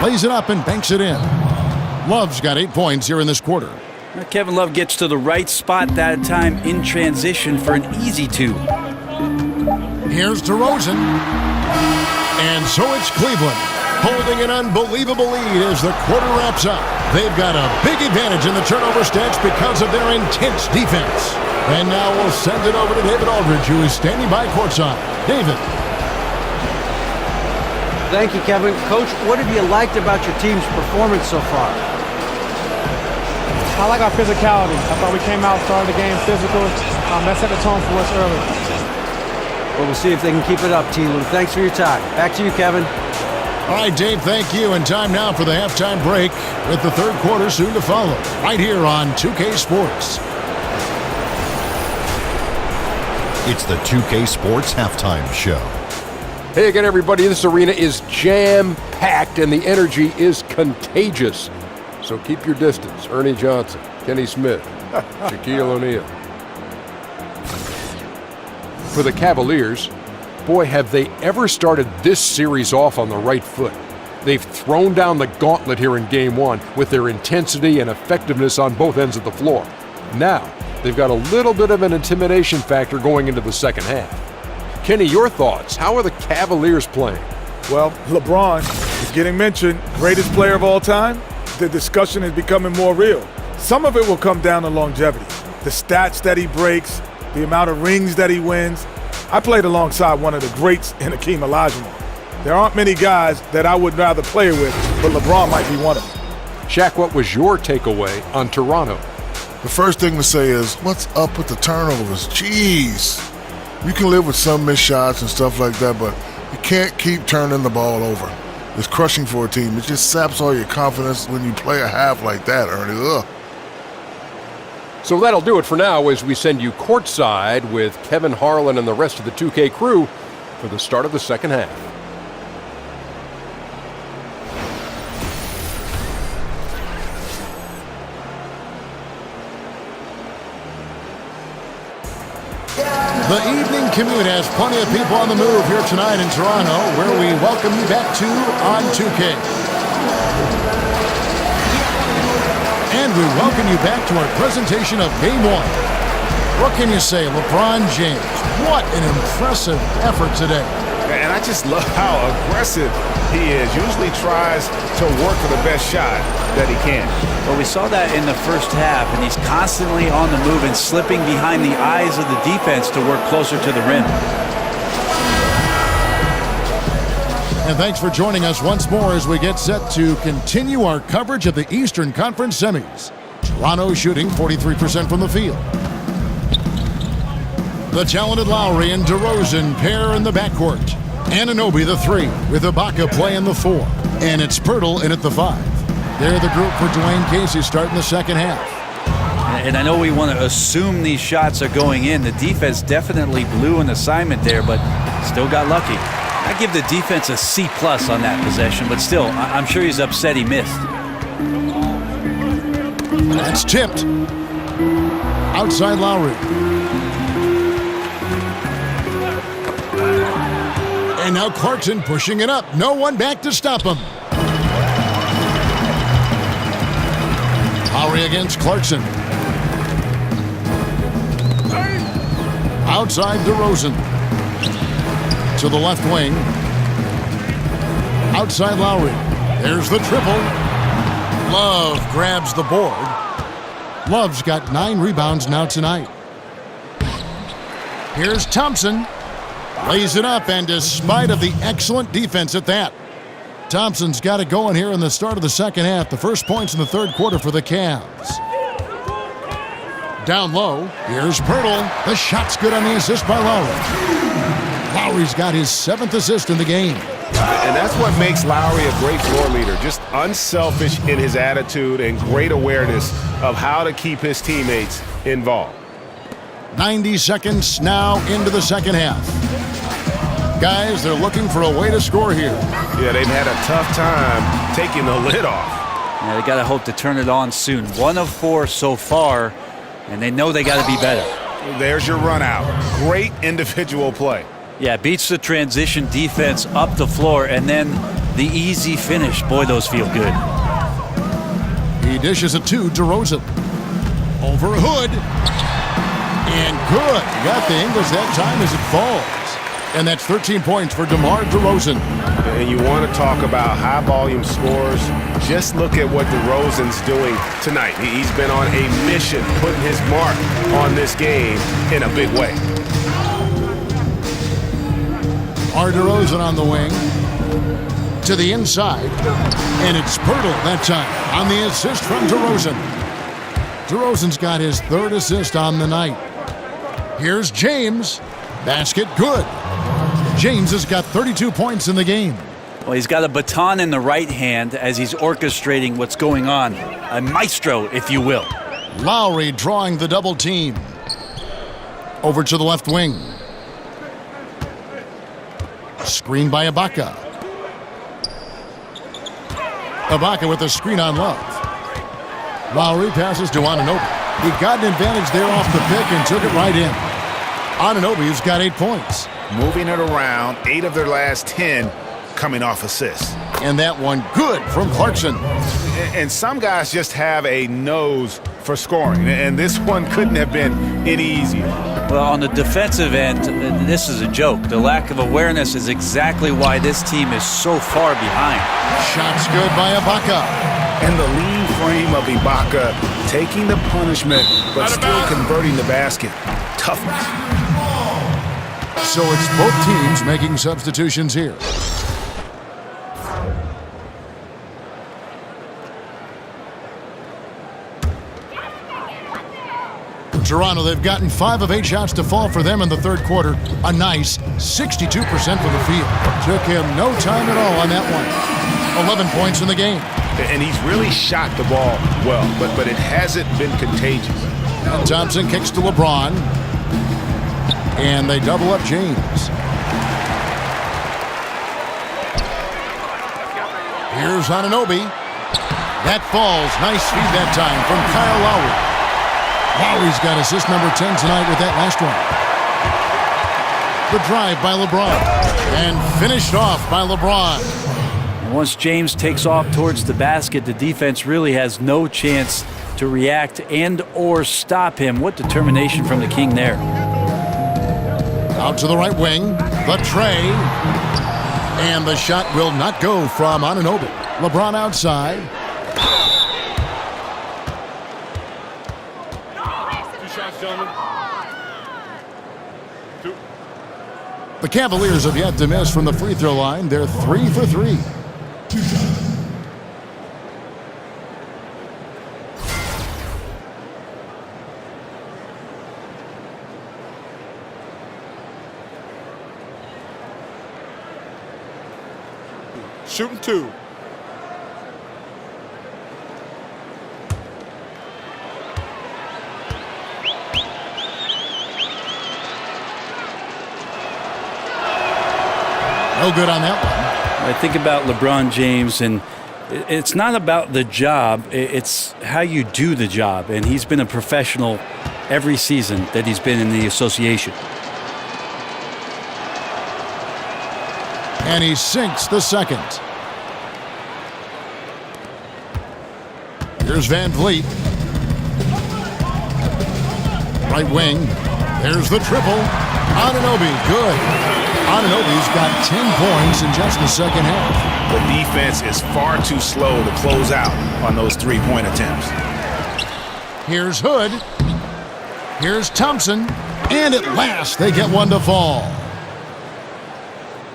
Lays it up and banks it in. Love's got 8 points here in this quarter. Now, Kevin Love gets to the right spot that time in transition for an easy two. Here's DeRozan. And so it's Cleveland holding an unbelievable lead as the quarter wraps up. They've got a big advantage in the turnover stats because of their intense defense. And now we'll send it over to David Aldridge, who is standing by courtside. David. Thank you, Kevin. Coach, what have you liked about your team's performance so far? I like our physicality. I thought we came out, started the game physical. That set the tone for us early. Well, we'll see if they can keep it up, T-Lou. Thanks for your time. Back to you, Kevin. All right, Dave, thank you. And time now for the halftime break with the third quarter soon to follow. Right here on 2K Sports. It's the 2K Sports Halftime Show. Hey again, everybody. This arena is jam-packed and the energy is contagious. So keep your distance. Ernie Johnson, Kenny Smith, Shaquille O'Neal. For the Cavaliers, boy, have they ever started this series off on the right foot. They've thrown down the gauntlet here in Game 1 with their intensity and effectiveness on both ends of the floor. Now, they've got a little bit of an intimidation factor going into the second half. Kenny, your thoughts? How are the Cavaliers playing? Well, LeBron is getting mentioned, greatest player of all time. The discussion is becoming more real. Some of it will come down to longevity, the stats that he breaks, the amount of rings that he wins. I played alongside one of the greats in Hakeem Olajuwon. There aren't many guys that I would rather play with, but LeBron might be one of them. Shaq, what was your takeaway on Toronto? The first thing to say is, what's up with the turnovers? Jeez. You can live with some missed shots and stuff like that, but you can't keep turning the ball over. It's crushing for a team. It just saps all your confidence when you play a half like that, Ernie. Ugh. So that'll do it for now as we send you courtside with Kevin Harlan and the rest of the 2K crew for the start of the second half. The evening commute has plenty of people on the move here tonight in Toronto, where we welcome you back to On 2K. And we welcome you back to our presentation of Game 1. What can you say, LeBron James? What an impressive effort today. And I just love how aggressive he is. Usually tries to work for the best shot that he can. Well, we saw that in the first half, and he's constantly on the move and slipping behind the eyes of the defense to work closer to the rim. And thanks for joining us once more as we get set to continue our coverage of the Eastern Conference semis. Toronto shooting 43% from the field. The talented Lowry and DeRozan pair in the backcourt. Anunoby the 3 with Ibaka playing the 4. And it's Pirtle in at the 5. They're the group for Dwayne Casey starting the second half. And I know we want to assume these shots are going in. The defense definitely blew an assignment there, but still got lucky. I give the defense a C+ on that possession, but still, I'm sure he's upset he missed. That's tipped. Outside Lowry. And now Clarkson pushing it up. No one back to stop him. Lowry against Clarkson. Outside DeRozan. To the left wing. Outside Lowry. There's the triple. Love grabs the board. Love's got 9 rebounds now tonight. Here's Thompson. Lays it up, and despite of the excellent defense at that, Thompson's got it going here in the start of the second half. The first points in the third quarter for the Cavs. Down low, here's Pirtle. The shot's good on the assist by Lowry. Lowry's got his 7th assist in the game. And that's what makes Lowry a great floor leader. Just unselfish in his attitude and great awareness of how to keep his teammates involved. 90 seconds now into the second half. Guys, they're looking for a way to score here. Yeah, they've had a tough time taking the lid off. Yeah, they got to hope to turn it on soon. 1 of 4 so far, and they know they got to be better. There's your run out. Great individual play. Yeah, beats the transition defense up the floor, and then the easy finish. Boy, those feel good. He dishes it to DeRozan. Over Hood. And good. Got the English that time as it falls. And that's 13 points for DeMar DeRozan. And you want to talk about high-volume scores. Just look at what DeRozan's doing tonight. He's been on a mission, putting his mark on this game in a big way. DeRozan on the wing. To the inside. And it's Pirtle that time on the assist from DeRozan. DeRozan's got his 3rd assist on the night. Here's James. Basket good. James has got 32 points in the game. Well, he's got a baton in the right hand as he's orchestrating what's going on. A maestro, if you will. Lowry drawing the double team. Over to the left wing. Screen by Ibaka. Ibaka with the screen on Love. Lowry passes to Anunoby. He got an advantage there off the pick and took it right in. Anunoby's got 8 points. Moving it around, 8 of their last 10 coming off assists. And that one good from Clarkson. And some guys just have a nose for scoring, and this one couldn't have been any easier. Well, on the defensive end, this is a joke. The lack of awareness is exactly why this team is so far behind. Shots good by Ibaka. And the lean frame of Ibaka taking the punishment, but still converting the basket. Toughness. So it's both teams making substitutions here. Toronto, they've gotten 5 of 8 shots to fall for them in the third quarter. A nice 62% from the field. Took him no time at all on that one. 11 points in the game. And he's really shot the ball well, but it hasn't been contagious. And Thompson kicks to LeBron. And they double up James. Here's Anunoby. That falls. Nice feed that time from Kyle Lowry. Lowry's got assist number 10 tonight with that last one. The drive by LeBron. And finished off by LeBron. Once James takes off towards the basket, the defense really has no chance to react and or stop him. What determination from the King there. Out to the right wing. The tray. And the shot will not go from Anunoby. LeBron outside. The Cavaliers have yet to miss from the free throw line. They're 3 for 3. Shooting 2. No good on that one. I think about LeBron James, and it's not about the job, it's how you do the job. And he's been a professional every season that he's been in the association. And he sinks the second. Here's Van Vliet. Right wing. There's the triple. Anunoby, good. Anunoby's got 10 points in just the second half. The defense is far too slow to close out on those three-point attempts. Here's Hood. Here's Thompson. And at last, they get one to fall.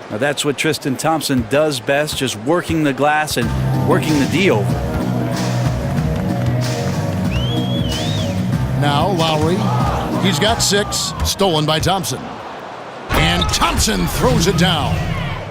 Now that's what Tristan Thompson does best, just working the glass and working the D over. Now Lowry. He's got 6. Stolen by Thompson. And Thompson throws it down.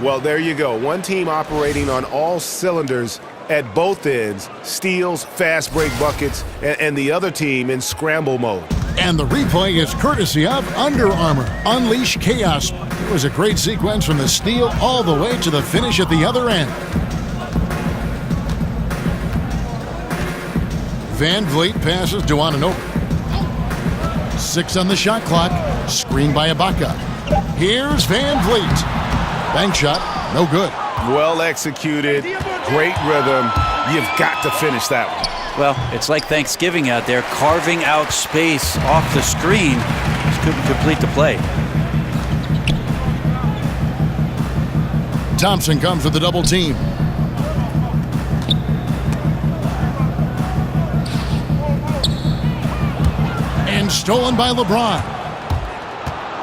Well, there you go. One team operating on all cylinders at both ends. Steals, fast break buckets, and the other team in scramble mode. And the replay is courtesy of Under Armour. Unleash chaos. It was a great sequence from the steal all the way to the finish at the other end. Van Vliet passes to Anunoby. 6 on the shot clock. Screen by Ibaka. Here's Van Vliet. Bank shot, no good. Well executed, great rhythm. You've got to finish that one. Well, it's like Thanksgiving out there, carving out space off the screen. Just couldn't complete the play. Thompson comes with the double team. And stolen by LeBron.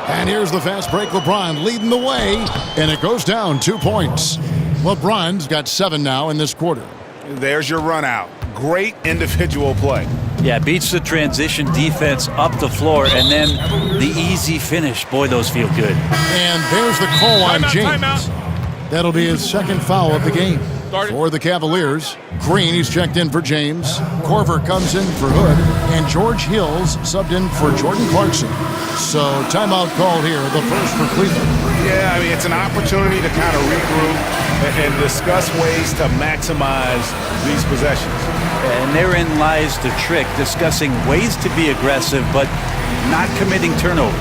And here's the fast break. LeBron leading the way. And it goes down 2 points. LeBron's got 7 now in this quarter. There's your run out. Great individual play. Yeah, beats the transition defense up the floor, and then the easy finish. Boy, those feel good. And there's the call on James. That'll be his second foul of the game. For the Cavaliers, Green, he's checked in for James. Korver comes in for Hood. And George Hills subbed in for Jordan Clarkson. So timeout called here, the first for Cleveland. Yeah, I mean, it's an opportunity to kind of regroup and discuss ways to maximize these possessions. And therein lies the trick, discussing ways to be aggressive, but not committing turnovers.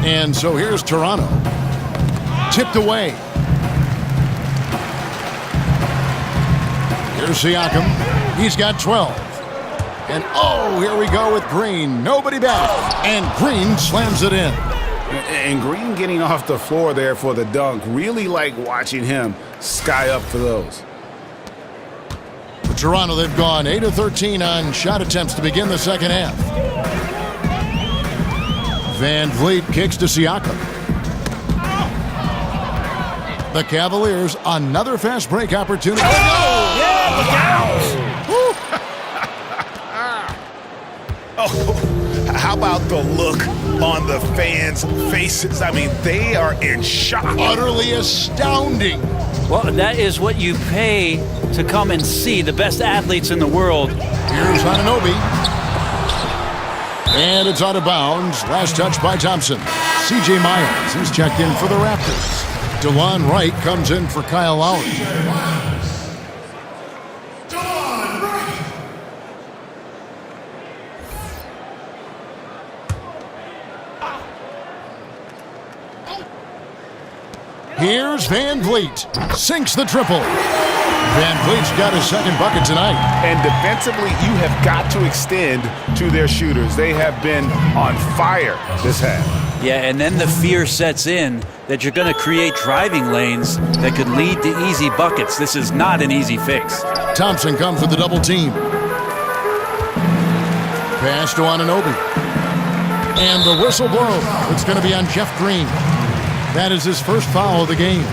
And so here's Toronto. Tipped away. Here's Siakam. He's got 12. And oh, here we go with Green. Nobody back. And Green slams it in. And Green getting off the floor there for the dunk. Really like watching him sky up for those. For Toronto, they've gone 8 of 13 on shot attempts to begin the second half. Van Vliet kicks to Siakam. The Cavaliers, another fast break opportunity. Yeah, look out! Oh, how about the look on the fans' faces? I mean, they are in shock. Utterly astounding. Well, that is what you pay to come and see the best athletes in the world. Here's Anunoby. And it's out of bounds. Last touch by Thompson. C.J. Miles is checked in for the Raptors. DeLon Wright comes in for Kyle Lowry. Here's Van Vliet. Sinks the triple. Van Vliet's got his second bucket tonight. And defensively, you have got to extend to their shooters. They have been on fire this half. Yeah, and then the fear sets in that you're going to create driving lanes that could lead to easy buckets. This is not an easy fix. Thompson comes with the double team. Pass to Anunoby. And the whistle blows. It's going to be on Jeff Green. That is his first foul of the game.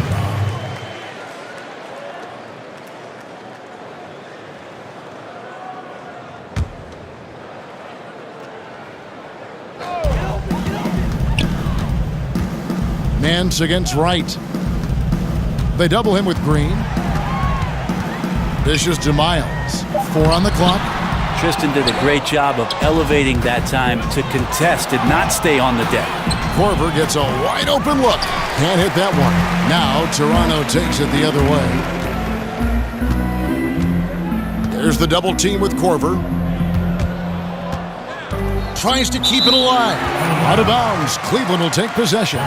Nance against Wright. They double him with Green. Dishes to Miles. 4 on the clock. Tristan did a great job of elevating that time to contest, did not stay on the deck. Korver gets a wide open look. Can't hit that one. Now Toronto takes it the other way. There's the double team with Korver. Tries to keep it alive. Out of bounds. Cleveland will take possession.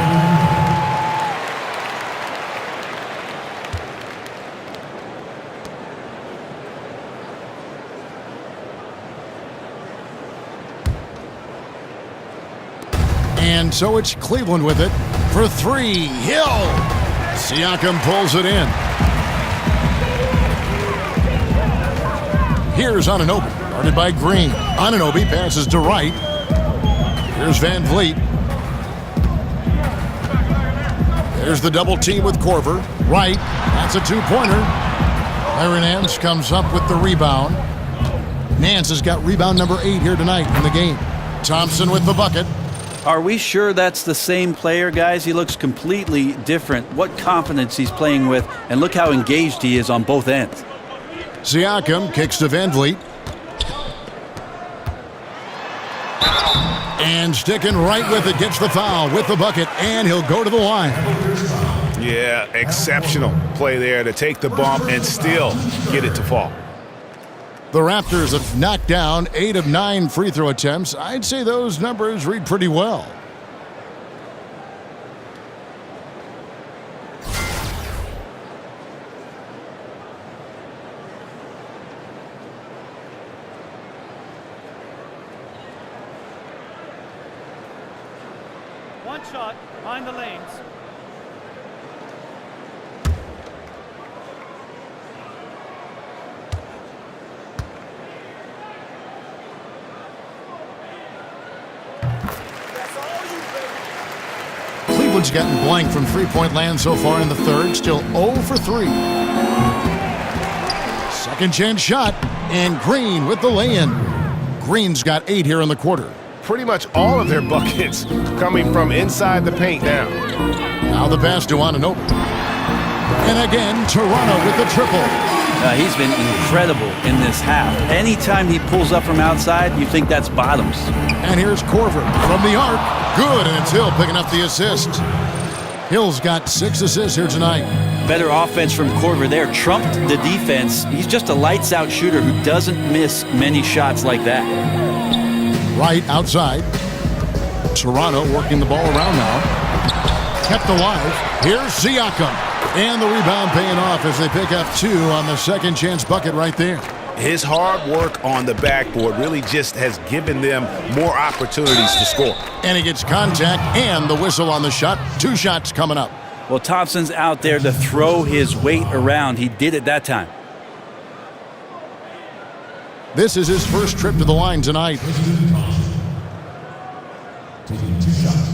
And so it's Cleveland with it for 3. Hill. Siakam pulls it in. Here's Anunoby. Guarded by Green. Anunoby passes to Wright. Here's Van Vliet. There's the double team with Korver. Wright. That's a 2-pointer. Larry Nance comes up with the rebound. Nance has got rebound number 8 here tonight in the game. Thompson with the bucket. Are we sure that's the same player, guys? He looks completely different. What confidence he's playing with, and look how engaged he is on both ends. Siakam kicks to Van Vliet. And sticking right with it, gets the foul with the bucket, and he'll go to the line. Yeah, exceptional play there to take the bump and still get it to fall. The Raptors have knocked down 8 of 9 free throw attempts. I'd say those numbers read pretty well. One shot, mind the lanes. Cleveland's gotten blank from three-point land so far in the third. Still 0 for 3. Second chance shot, and Green with the lay-in. Green's got 8 here in the quarter. Pretty much all of their buckets coming from inside the paint now. Now the pass to Anunoby. And again, Toronto with the triple. He's been incredible in this half. Anytime he pulls up from outside, you think that's bottoms. And here's Korver from the arc. Good, and it's Hill picking up the assist. Hill's got 6 assists here tonight. Better offense from Korver there. Trumped the defense. He's just a lights-out shooter who doesn't miss many shots like that. Right outside. Toronto working the ball around now. Kept alive. Here's Siakam. And the rebound paying off as they pick up 2 on the second chance bucket right there. His hard work on the backboard really just has given them more opportunities to score. And he gets contact and the whistle on the shot. 2 shots coming up. Well, Thompson's out there to throw his weight around. He did it that time. This is his first trip to the line tonight. Taking 2 shots.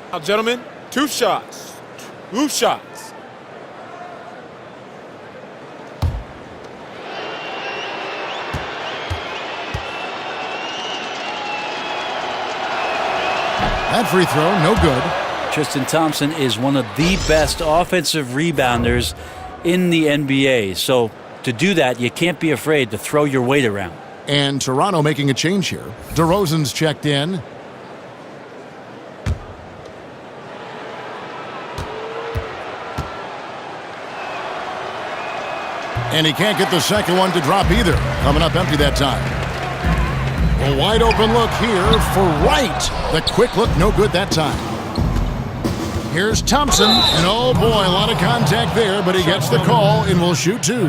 Now, gentlemen, 2 shots. 2 shots. That free throw, no good. Tristan Thompson is one of the best offensive rebounders in the NBA. So to do that, you can't be afraid to throw your weight around. And Toronto making a change here. DeRozan's checked in. And he can't get the second one to drop either. Coming up empty that time. A wide open look here for Wright. The quick look, no good that time. Here's Thompson. And oh boy, a lot of contact there, but he gets the call and will shoot 2.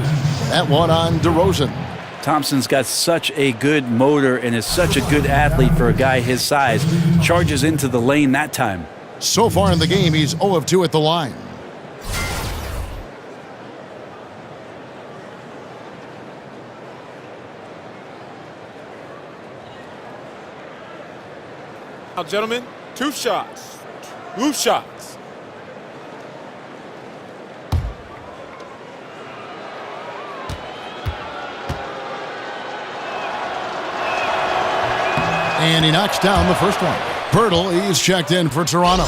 That one on DeRozan. Thompson's got such a good motor and is such a good athlete for a guy his size. Charges into the lane that time. So far in the game, he's 0 of 2 at the line. Now, gentlemen, 2 shots. 2 shots. And he knocks down the first one. Pirtle, he's checked in for Toronto.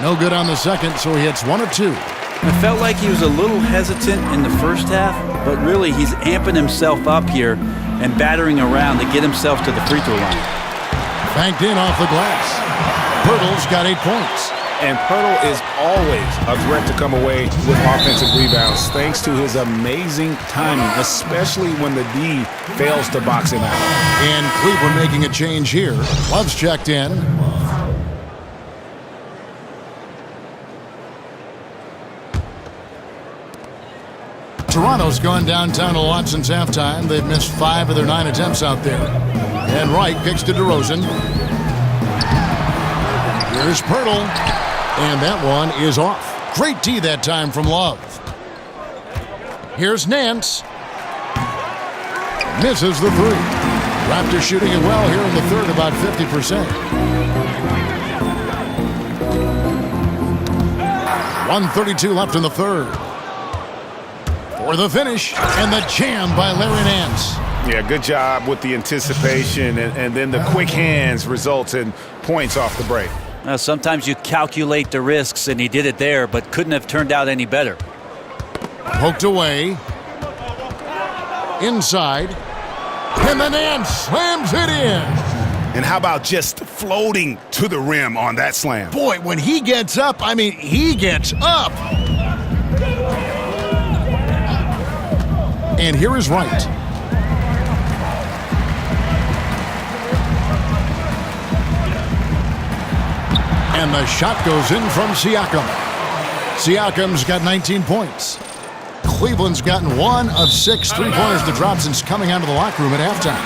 No good on the second, so he hits 1 of 2. It felt like he was a little hesitant in the first half, but really he's amping himself up here and battering around to get himself to the free throw line. Banked in off the glass. Pirtle's got 8 points. And Pirtle is always a threat to come away with offensive rebounds thanks to his amazing timing, especially when the D fails to box him out. And Cleveland making a change here. Love's checked in. Toronto's gone downtown to Watson's halftime. They've missed 5 of their 9 attempts out there. And Wright kicks to DeRozan. Here's Pirtle. And that one is off. Great D that time from Love. Here's Nance. Misses the 3. Raptors shooting it well here in the third, about 50%. 1:32 left in the third. For the finish, and the jam by Larry Nance. Yeah, good job with the anticipation, and then the quick hands results in points off the break. Now, sometimes you calculate the risks, and he did it there, but couldn't have turned out any better. Poked away. Inside. And the Nance slams it in. And how about just floating to the rim on that slam? Boy, when he gets up, I mean, he gets up. And here is Wright. And the shot goes in from Siakam. Siakam's got 19 points. Cleveland's gotten 1 of 6 3-pointers to drop since coming out of the locker room at halftime.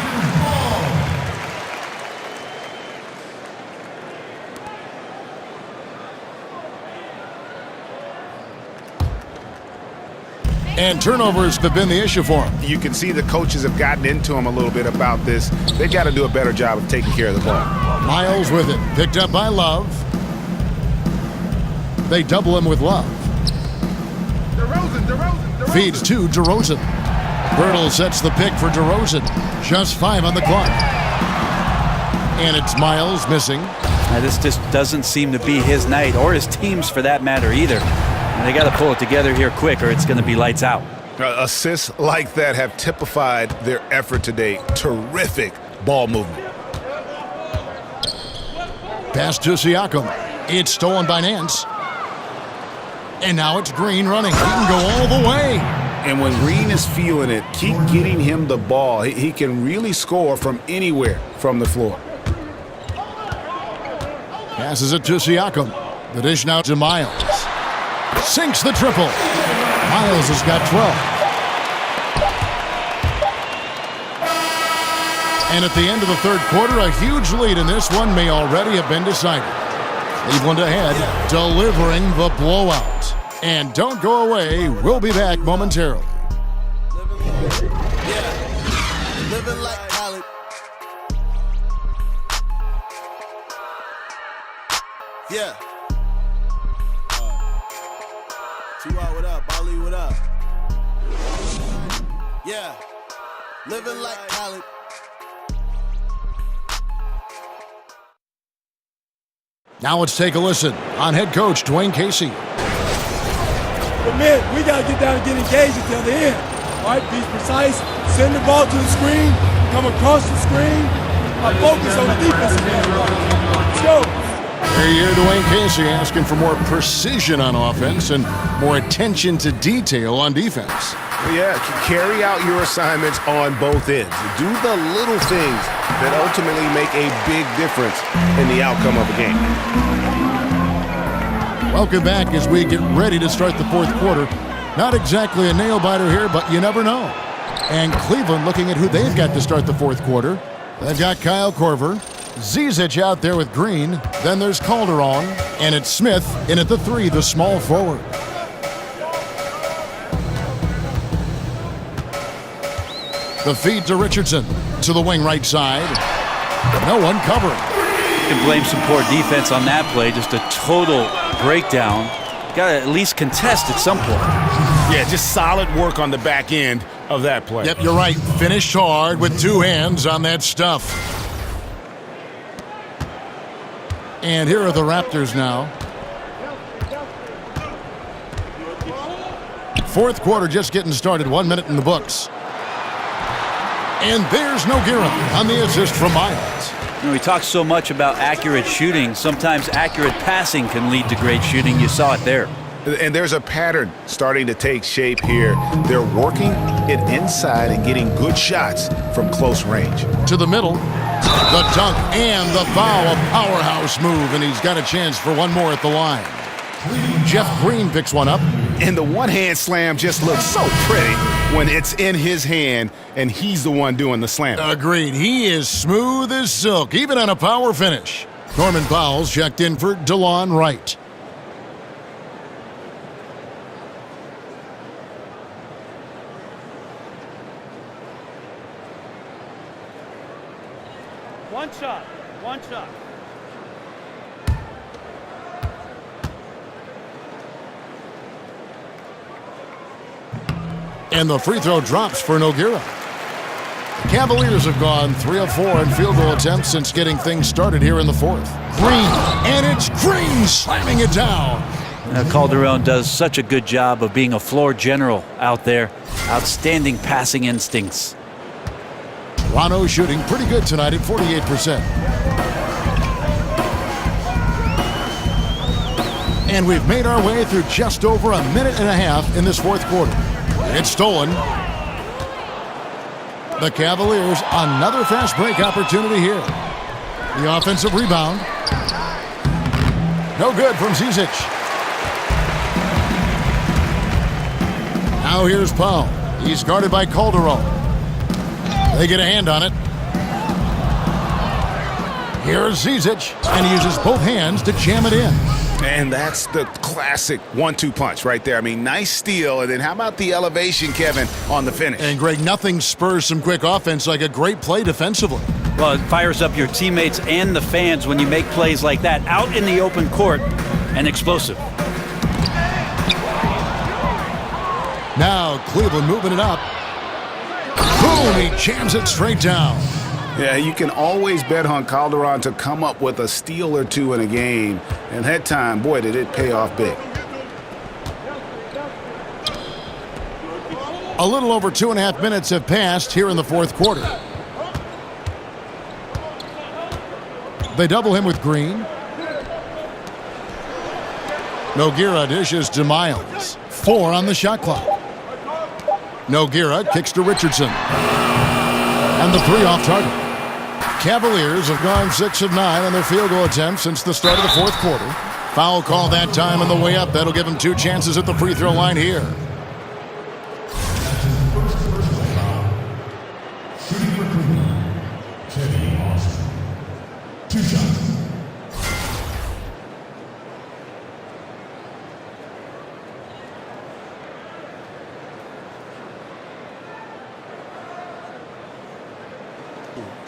And turnovers have been the issue for him. You can see the coaches have gotten into him a little bit about this. They've got to do a better job of taking care of the ball. Miles with it. Picked up by Love. They double him with Love. DeRozan. Feeds to DeRozan. Birtle sets the pick for DeRozan. Just 5 on the clock. And it's Miles missing. Now, this just doesn't seem to be his night, or his team's for that matter either. And they got to pull it together here quick or it's going to be lights out. Assists like that have typified their effort today. Terrific ball movement. Pass to Siakam. It's stolen by Nance. And now it's Green running. He can go all the way. And when Green is feeling it, keep getting him the ball. He can really score from anywhere from the floor. Passes it to Siakam. The dish now to Miles. Sinks the triple. Miles has got 12. And at the end of the third quarter, a huge lead in this one may already have been decided. Cleveland ahead, delivering the blowout. And don't go away. We'll be back momentarily. Living like college. Yeah. T.Y. what up? Ali, what up? Yeah. Living like college. Now let's take a listen on head coach Dwayne Casey. But man, we got to get down and get engaged until the end. All right, be precise, send the ball to the screen, come across the screen, focus on the defensive end. Let's go. Here, Dwayne Casey asking for more precision on offense and more attention to detail on defense. Yeah, carry out your assignments on both ends. Do the little things that ultimately make a big difference in the outcome of a game. Welcome back as we get ready to start the fourth quarter. Not exactly a nail-biter here, but you never know. And Cleveland looking at who they've got to start the fourth quarter. They've got Kyle Korver, Zizic out there with Green. Then there's Calderon, and it's Smith in at the 3, the small forward. The feed to Richardson to the wing right side. No one covering. You can blame some poor defense on that play. Just a total breakdown. Got to at least contest at some point. Yeah, just solid work on the back end of that play. Yep, you're right. Finished hard with 2 hands on that stuff. And here are the Raptors now. Fourth quarter just getting started. 1 minute in the books. And there's Nogueira on the assist from Miles. You know, we talk so much about accurate shooting. Sometimes accurate passing can lead to great shooting. You saw it there. And there's a pattern starting to take shape here. They're working it inside and getting good shots from close range. To the middle, the dunk and the foul, a powerhouse move, and he's got a chance for one more at the line. Jeff Green picks one up. And the one-hand slam just looks so pretty when it's in his hand and he's the one doing the slam. Agreed. He is smooth as silk, even on a power finish. Norman Powell's checked in for DeLon Wright. One shot. And the free throw drops for Nogueira. Cavaliers have gone 3 of 4 in field goal attempts since getting things started here in the fourth. Green, and it's Green slamming it down. Calderon does such a good job of being a floor general out there. Outstanding passing instincts. Rano shooting pretty good tonight at 48%. And we've made our way through just over a minute and a half in this fourth quarter. It's stolen. The Cavaliers, another fast break opportunity here. The offensive rebound. No good from Zizic. Now here's Powell. He's guarded by Calderon. They get a hand on it. Here's Zizic, and he uses both hands to jam it in. And that's the classic 1-2 punch right there. I mean, nice steal, and then how about the elevation, Kevin, on the finish? And, Greg, nothing spurs some quick offense like a great play defensively. Well, it fires up your teammates and the fans when you make plays like that out in the open court and explosive. Now Cleveland moving it up. Boom, he jams it straight down. Yeah, you can always bet on Calderon to come up with a steal or two in a game. And that time, boy, did it pay off big. A little over 2.5 minutes have passed here in the fourth quarter. They double him with Green. Nogueira dishes to Miles. 4 on the shot clock. Nogueira kicks to Richardson. And the 3 off target. Cavaliers have gone 6 of 9 on their field goal attempts since the start of the fourth quarter. Foul call that time on the way up. That'll give them 2 chances at the free throw line here.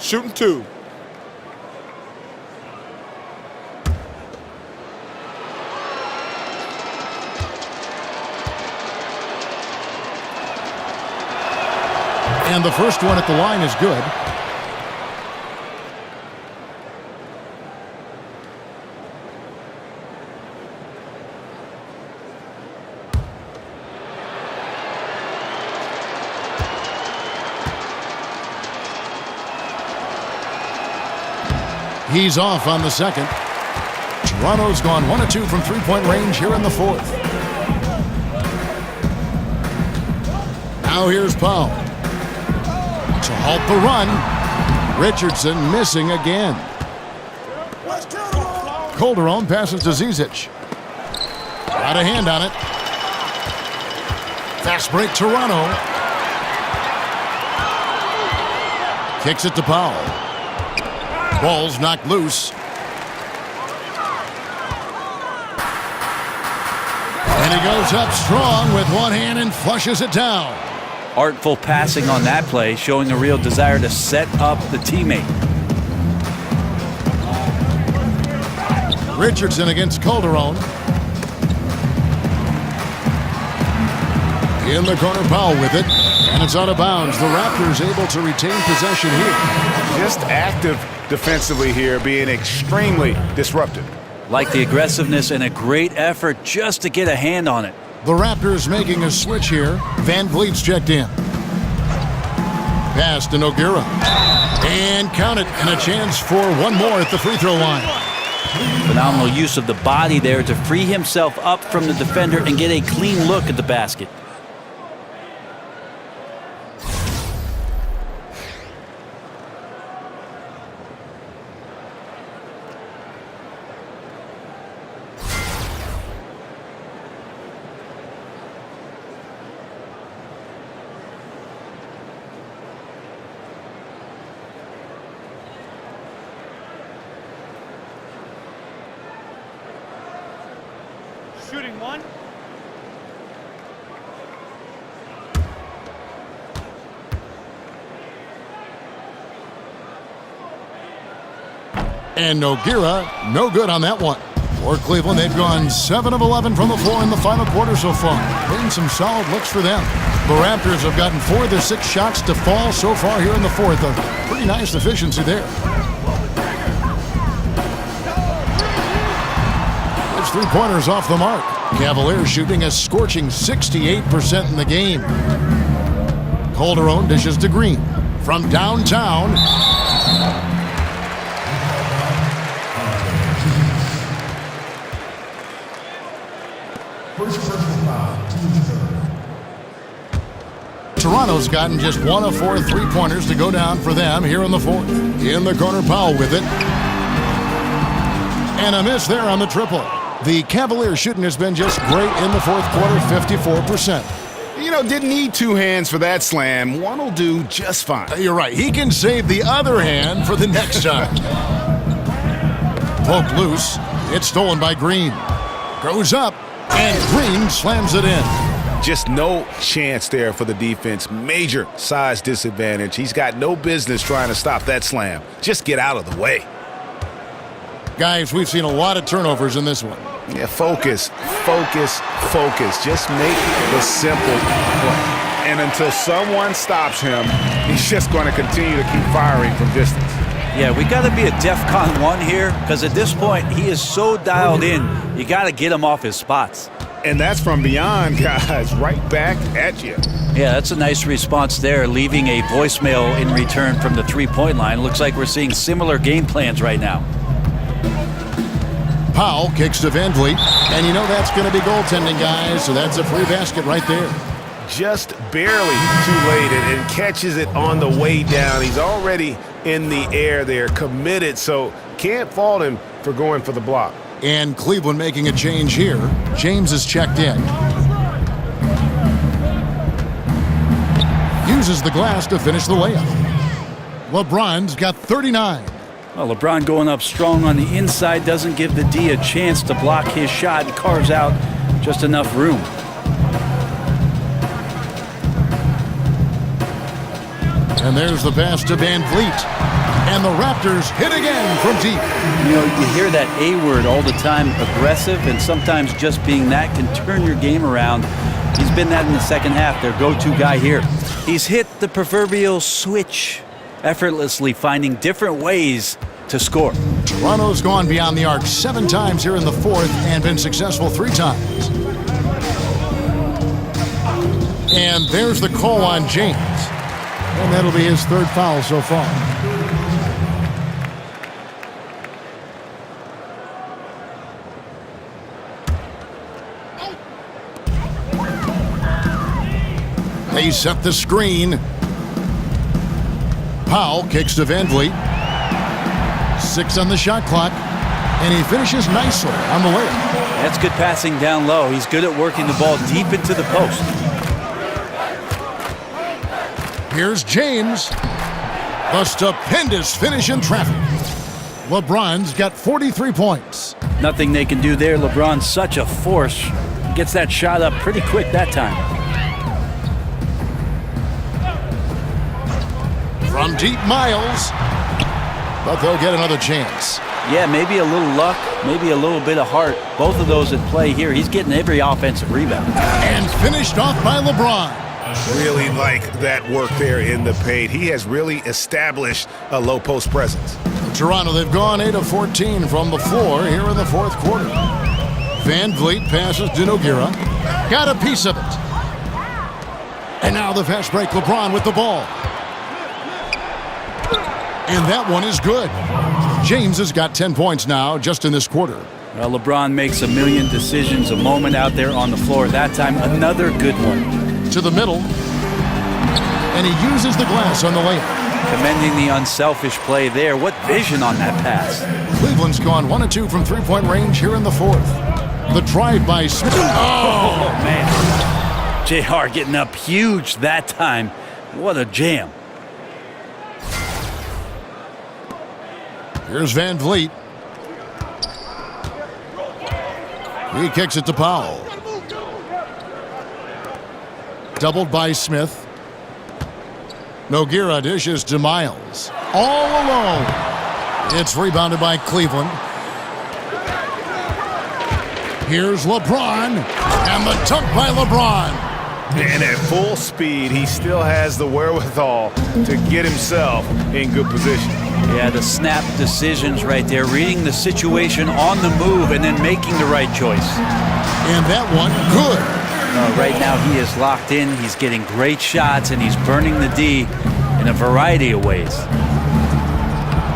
Shooting 2. And the first one at the line is good. He's off on the second. Toronto's gone 1 of 2 from three-point range here in the fourth. Now here's Powell. To halt the run. Richardson missing again. Calderon passes to Zizic. Got a hand on it. Fast break Toronto. Kicks it to Powell. Ball's knocked loose. And he goes up strong with one hand and flushes it down. Artful passing on that play, showing a real desire to set up the teammate. Richardson against Calderon. In the corner, Powell with it. And it's out of bounds. The Raptors able to retain possession here. Just active defensively here, being extremely disruptive. Like the aggressiveness and a great effort just to get a hand on it. The Raptors making a switch here. Van Vliet's checked in. Pass to Nogueira. And count it. And a chance for one more at the free throw line. Phenomenal use of the body there to free himself up from the defender and get a clean look at the basket. Shooting 1. And Nogueira, no good on that one. For Cleveland, they've gone 7 of 11 from the floor in the final quarter so far. Been some solid looks for them. The Raptors have gotten 4 of their 6 shots to fall so far here in the fourth. A pretty nice efficiency there. Those 3-pointers off the mark. Cavaliers shooting a scorching 68% in the game. Calderon dishes to Green. From downtown. Toronto's gotten just 1 of 4 3-pointers to go down for them here in the fourth. In the corner, Powell with it. And a miss there on the triple. The Cavaliers shooting has been just great in the fourth quarter, 54%. You know, didn't need 2 hands for that slam. One will do just fine. You're right. He can save the other hand for the next time. Poke loose. It's stolen by Green. Goes up, and Green slams it in. Just no chance there for the defense. Major size disadvantage. He's got no business trying to stop that slam. Just get out of the way. Guys, we've seen a lot of turnovers in this one. Yeah, focus, focus, focus. Just make the simple play. And until someone stops him, he's just going to continue to keep firing from distance. Yeah, we got to be a DEFCON 1 here, because at this point, he is so dialed in, you got to get him off his spots. And that's from beyond, guys, right back at you. Yeah, that's a nice response there, leaving a voicemail in return from the three-point line. Looks like we're seeing similar game plans right now. Powell kicks to Van Vliet, and you know that's going to be goaltending, guys, so that's a free basket right there. Just barely too late and catches it on the way down. He's already in the air there, committed, so can't fault him for going for the block. And Cleveland making a change here. James is checked in. Uses the glass to finish the layup. LeBron's got 39. Well, LeBron going up strong on the inside doesn't give the D a chance to block his shot and carves out just enough room. And there's the pass to Van Vliet. And the Raptors hit again from deep. You know, you hear that A word all the time, aggressive, and sometimes just being that can turn your game around. He's been that in the second half, their go-to guy here. He's hit the proverbial switch, effortlessly finding different ways to score. Toronto's gone beyond the arc 7 times here in the fourth and been successful 3 times. And there's the call on James. And that'll be his 3rd foul so far. They set the screen. Powell kicks to Van Vliet. 6 on the shot clock. And he finishes nicely on the layup. That's good passing down low. He's good at working the ball deep into the post. Here's James. The stupendous finish in traffic. LeBron's got 43 points. Nothing they can do there. LeBron's such a force. Gets that shot up pretty quick that time. From deep, Miles. But they'll get another chance. Yeah, maybe a little luck, maybe a little bit of heart. Both of those at play here. He's getting every offensive rebound. And finished off by LeBron. Really like that work there in the paint. He has really established a low post presence. Toronto, they've gone 8 of 14 from the floor here in the fourth quarter. Van Vliet passes to Nogueira. Got a piece of it. And now the fast break. LeBron with the ball. And that one is good. James has got 10 points now just in this quarter. Well, LeBron makes a million decisions a moment out there on the floor. That time, another good one. To the middle. And he uses the glass on the layup. Commending the unselfish play there. What vision on that pass. Cleveland's gone 1 of 2 from three-point range here in the fourth. The drive by Smith. Oh, man. JR getting up huge that time. What a jam. Here's Van Vliet. He kicks it to Powell. Doubled by Smith. Nogueira dishes to Miles. All alone. It's rebounded by Cleveland. Here's LeBron. And the dunk by LeBron. And at full speed, he still has the wherewithal to get himself in good position. Yeah, the snap decisions right there, reading the situation on the move and then making the right choice. And that one, good. Right now he is locked in, he's getting great shots, and he's burning the D in a variety of ways.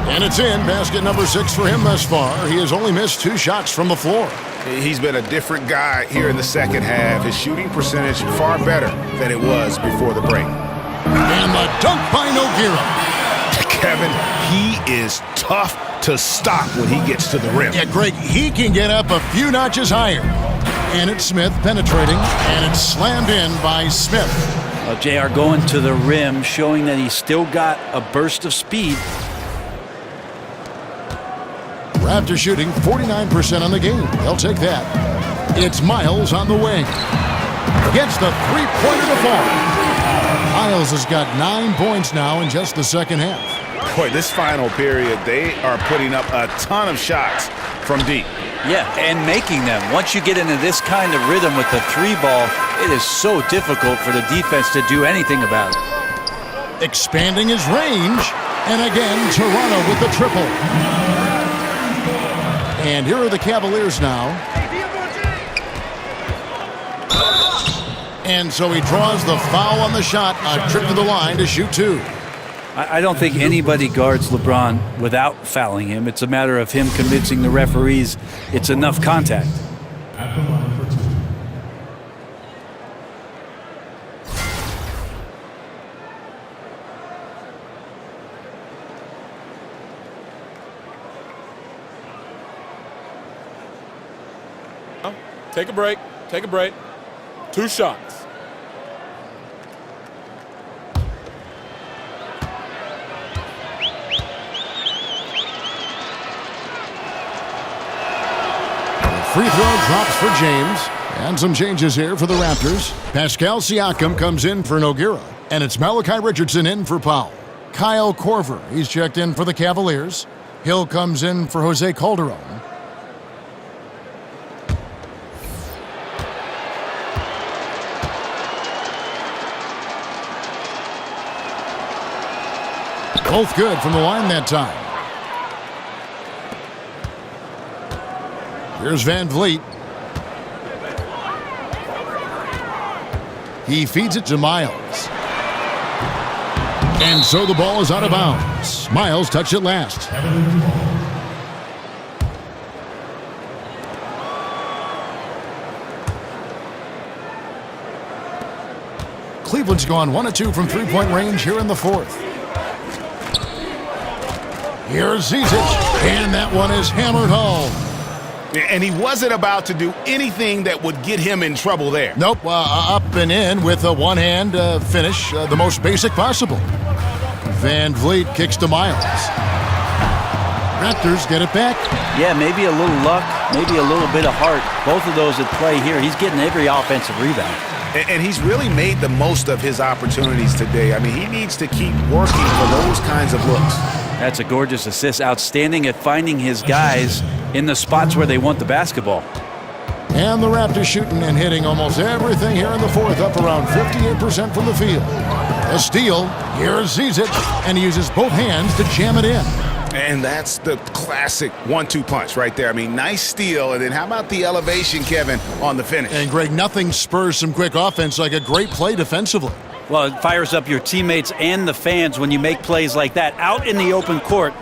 And it's in, basket number 6 for him thus far. He has only missed 2 shots from the floor. He's been a different guy here in the second half. His shooting percentage far better than it was before the break. And the dunk by Nogueira. Kevin, he is tough to stop when he gets to the rim. Yeah, Greg, he can get up a few notches higher. And it's Smith penetrating, and it's slammed in by Smith. Well, JR going to the rim, showing that he's still got a burst of speed. Raptors shooting 49% on the game. They'll take that. It's Miles on the wing. Gets the three-pointer to fall. Miles has got 9 points now in just the second half. Boy, this final period, they are putting up a ton of shots from deep. Yeah, and making them. Once you get into this kind of rhythm with the 3-ball, it is so difficult for the defense to do anything about it. Expanding his range. And again, Toronto with the triple. And here are the Cavaliers now. And so he draws the foul on the shot, a trip to the line to shoot 2. I don't think anybody guards LeBron without fouling him. It's a matter of him convincing the referees it's enough contact. At the line for 2. Take a break. Take a break. 2 shots. Free throw drops for James. And some changes here for the Raptors. Pascal Siakam comes in for Nogueira. And it's Malachi Richardson in for Powell. Kyle Korver, he's checked in for the Cavaliers. Hill comes in for Jose Calderon. Both good from the line that time. Here's Van Vliet. He feeds it to Miles. And so the ball is out of bounds. Miles touched it last. Cleveland's gone 1 of 2 from three-point range here in the fourth. Here's Zizic, and that one is hammered home. And he wasn't about to do anything that would get him in trouble there. Nope, up and in with a one-hand finish, the most basic possible. Van Vliet kicks to Miles. Raptors get it back. Yeah, maybe a little luck, maybe a little bit of heart. Both of those at play here. He's getting every offensive rebound. And he's really made the most of his opportunities today. I mean, he needs to keep working for those kinds of looks. That's a gorgeous assist. Outstanding at finding his guys in the spots where they want the basketball. And the Raptors shooting and hitting almost everything here in the fourth, up around 58% from the field. A steal. Here's Zizic, and he uses both hands to jam it in. And that's the classic 1-2 punch right there. I mean, nice steal, and then how about the elevation, Kevin, on the finish? And, Greg, nothing spurs some quick offense like a great play defensively. Well, it fires up your teammates and the fans when you make plays like that out in the open court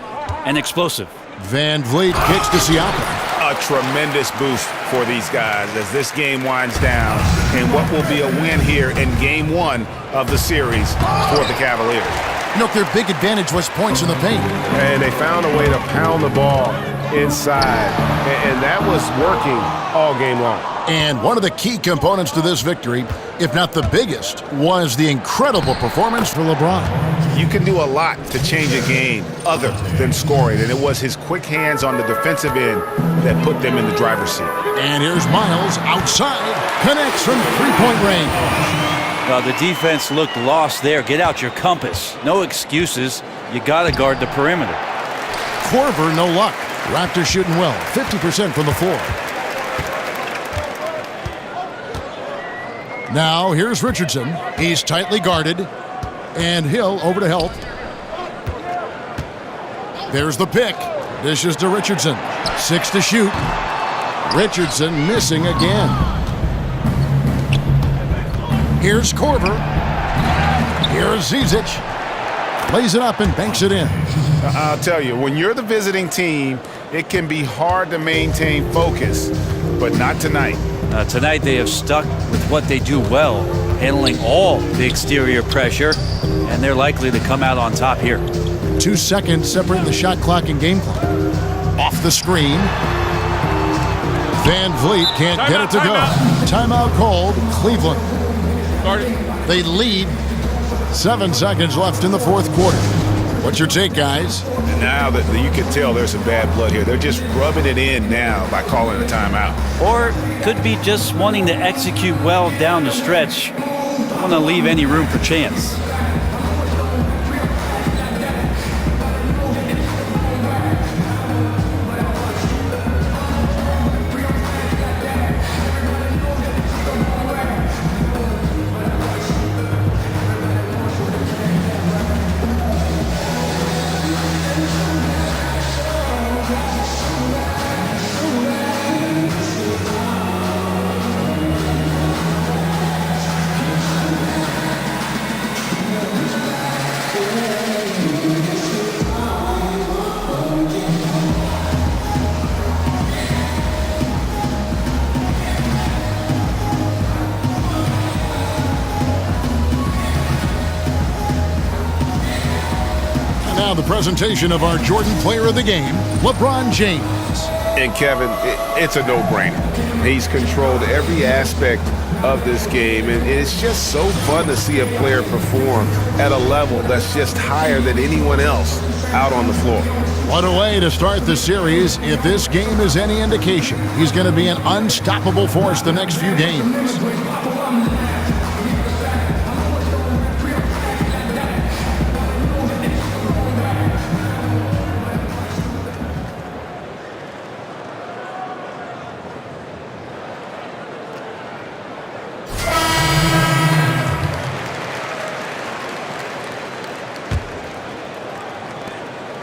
and explosive. Van Vliet kicks to Siakam. A tremendous boost for these guys as this game winds down and what will be a win here in Game 1 of the series for the Cavaliers. You know, their big advantage was points in the paint. And they found a way to pound the ball inside, and that was working all game long. And one of the key components to this victory, if not the biggest, was the incredible performance for LeBron. You can do a lot to change a game other than scoring, and it was his quick hands on the defensive end that put them in the driver's seat. And here's Miles outside, connects from three-point range. Well, the defense looked lost there. Get out your compass. No excuses. You got to guard the perimeter. Korver, no luck. Raptors shooting well, 50% from the floor. Now, here's Richardson. He's tightly guarded. And Hill over to help. There's the pick. Dishes to Richardson. 6 to shoot. Richardson missing again. Here's Korver. Here's Zizic. Lays it up and banks it in. I'll tell you, when you're the visiting team, it can be hard to maintain focus, but not tonight. Tonight they have stuck with what they do well, handling all the exterior pressure, and they're likely to come out on top here. 2 seconds separating the shot clock and game clock. Off the screen. Van Vliet can't get it to go. Timeout called, Cleveland. They lead. 7 seconds left in the fourth quarter. What's your take, guys? Now that you can tell there's some bad blood here. They're just rubbing it in now by calling a timeout. Or could be just wanting to execute well down the stretch. Don't want to leave any room for chance. now the presentation of our Jordan Player of the Game, LeBron James. And Kevin, it's a no-brainer. He's controlled every aspect of this game, and it's just so fun to see a player perform at a level that's just higher than anyone else out on the floor. What a way to start the series. If this game is any indication, he's going to be an unstoppable force the next few games.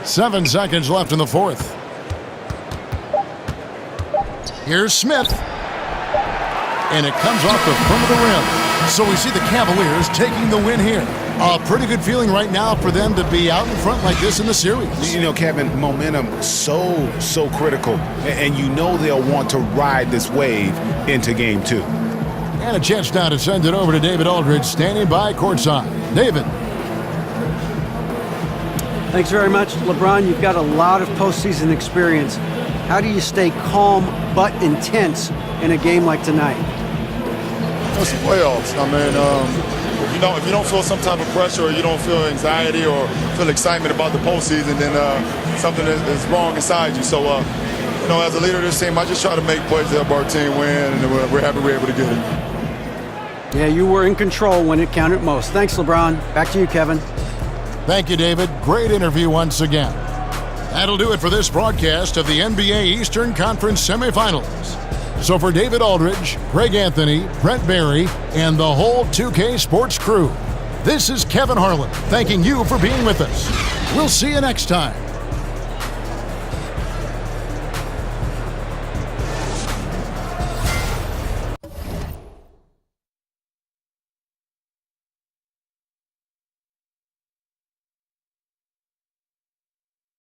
Seven seconds left in the fourth. Here's Smith. And it comes off the front of the rim. So we see the Cavaliers taking the win here. A pretty good feeling right now for them to be out in front like this in the series. You know, Kevin, momentum so critical. And you know they'll want to ride this wave into game two. And a chance now to send it over to David Aldridge, standing by courtside. David. Thanks very much, LeBron. You've got a lot of postseason experience. How do you stay calm but intense in a game like tonight? It's the playoffs. I mean, if you don't feel some type of pressure or you don't feel anxiety or feel excitement about the postseason, then something is wrong inside you. So, as a leader of this team, I just try to make plays to help our team win, and we're happy we're able to get it. Yeah, you were in control when it counted most. Thanks, LeBron. Back to you, Kevin. Thank you, David. Great interview once again. That'll do it for this broadcast of the NBA Eastern Conference Semifinals. So for David Aldridge, Greg Anthony, Brent Barry, and the whole 2K Sports crew, this is Kevin Harlan thanking you for being with us. We'll see you next time.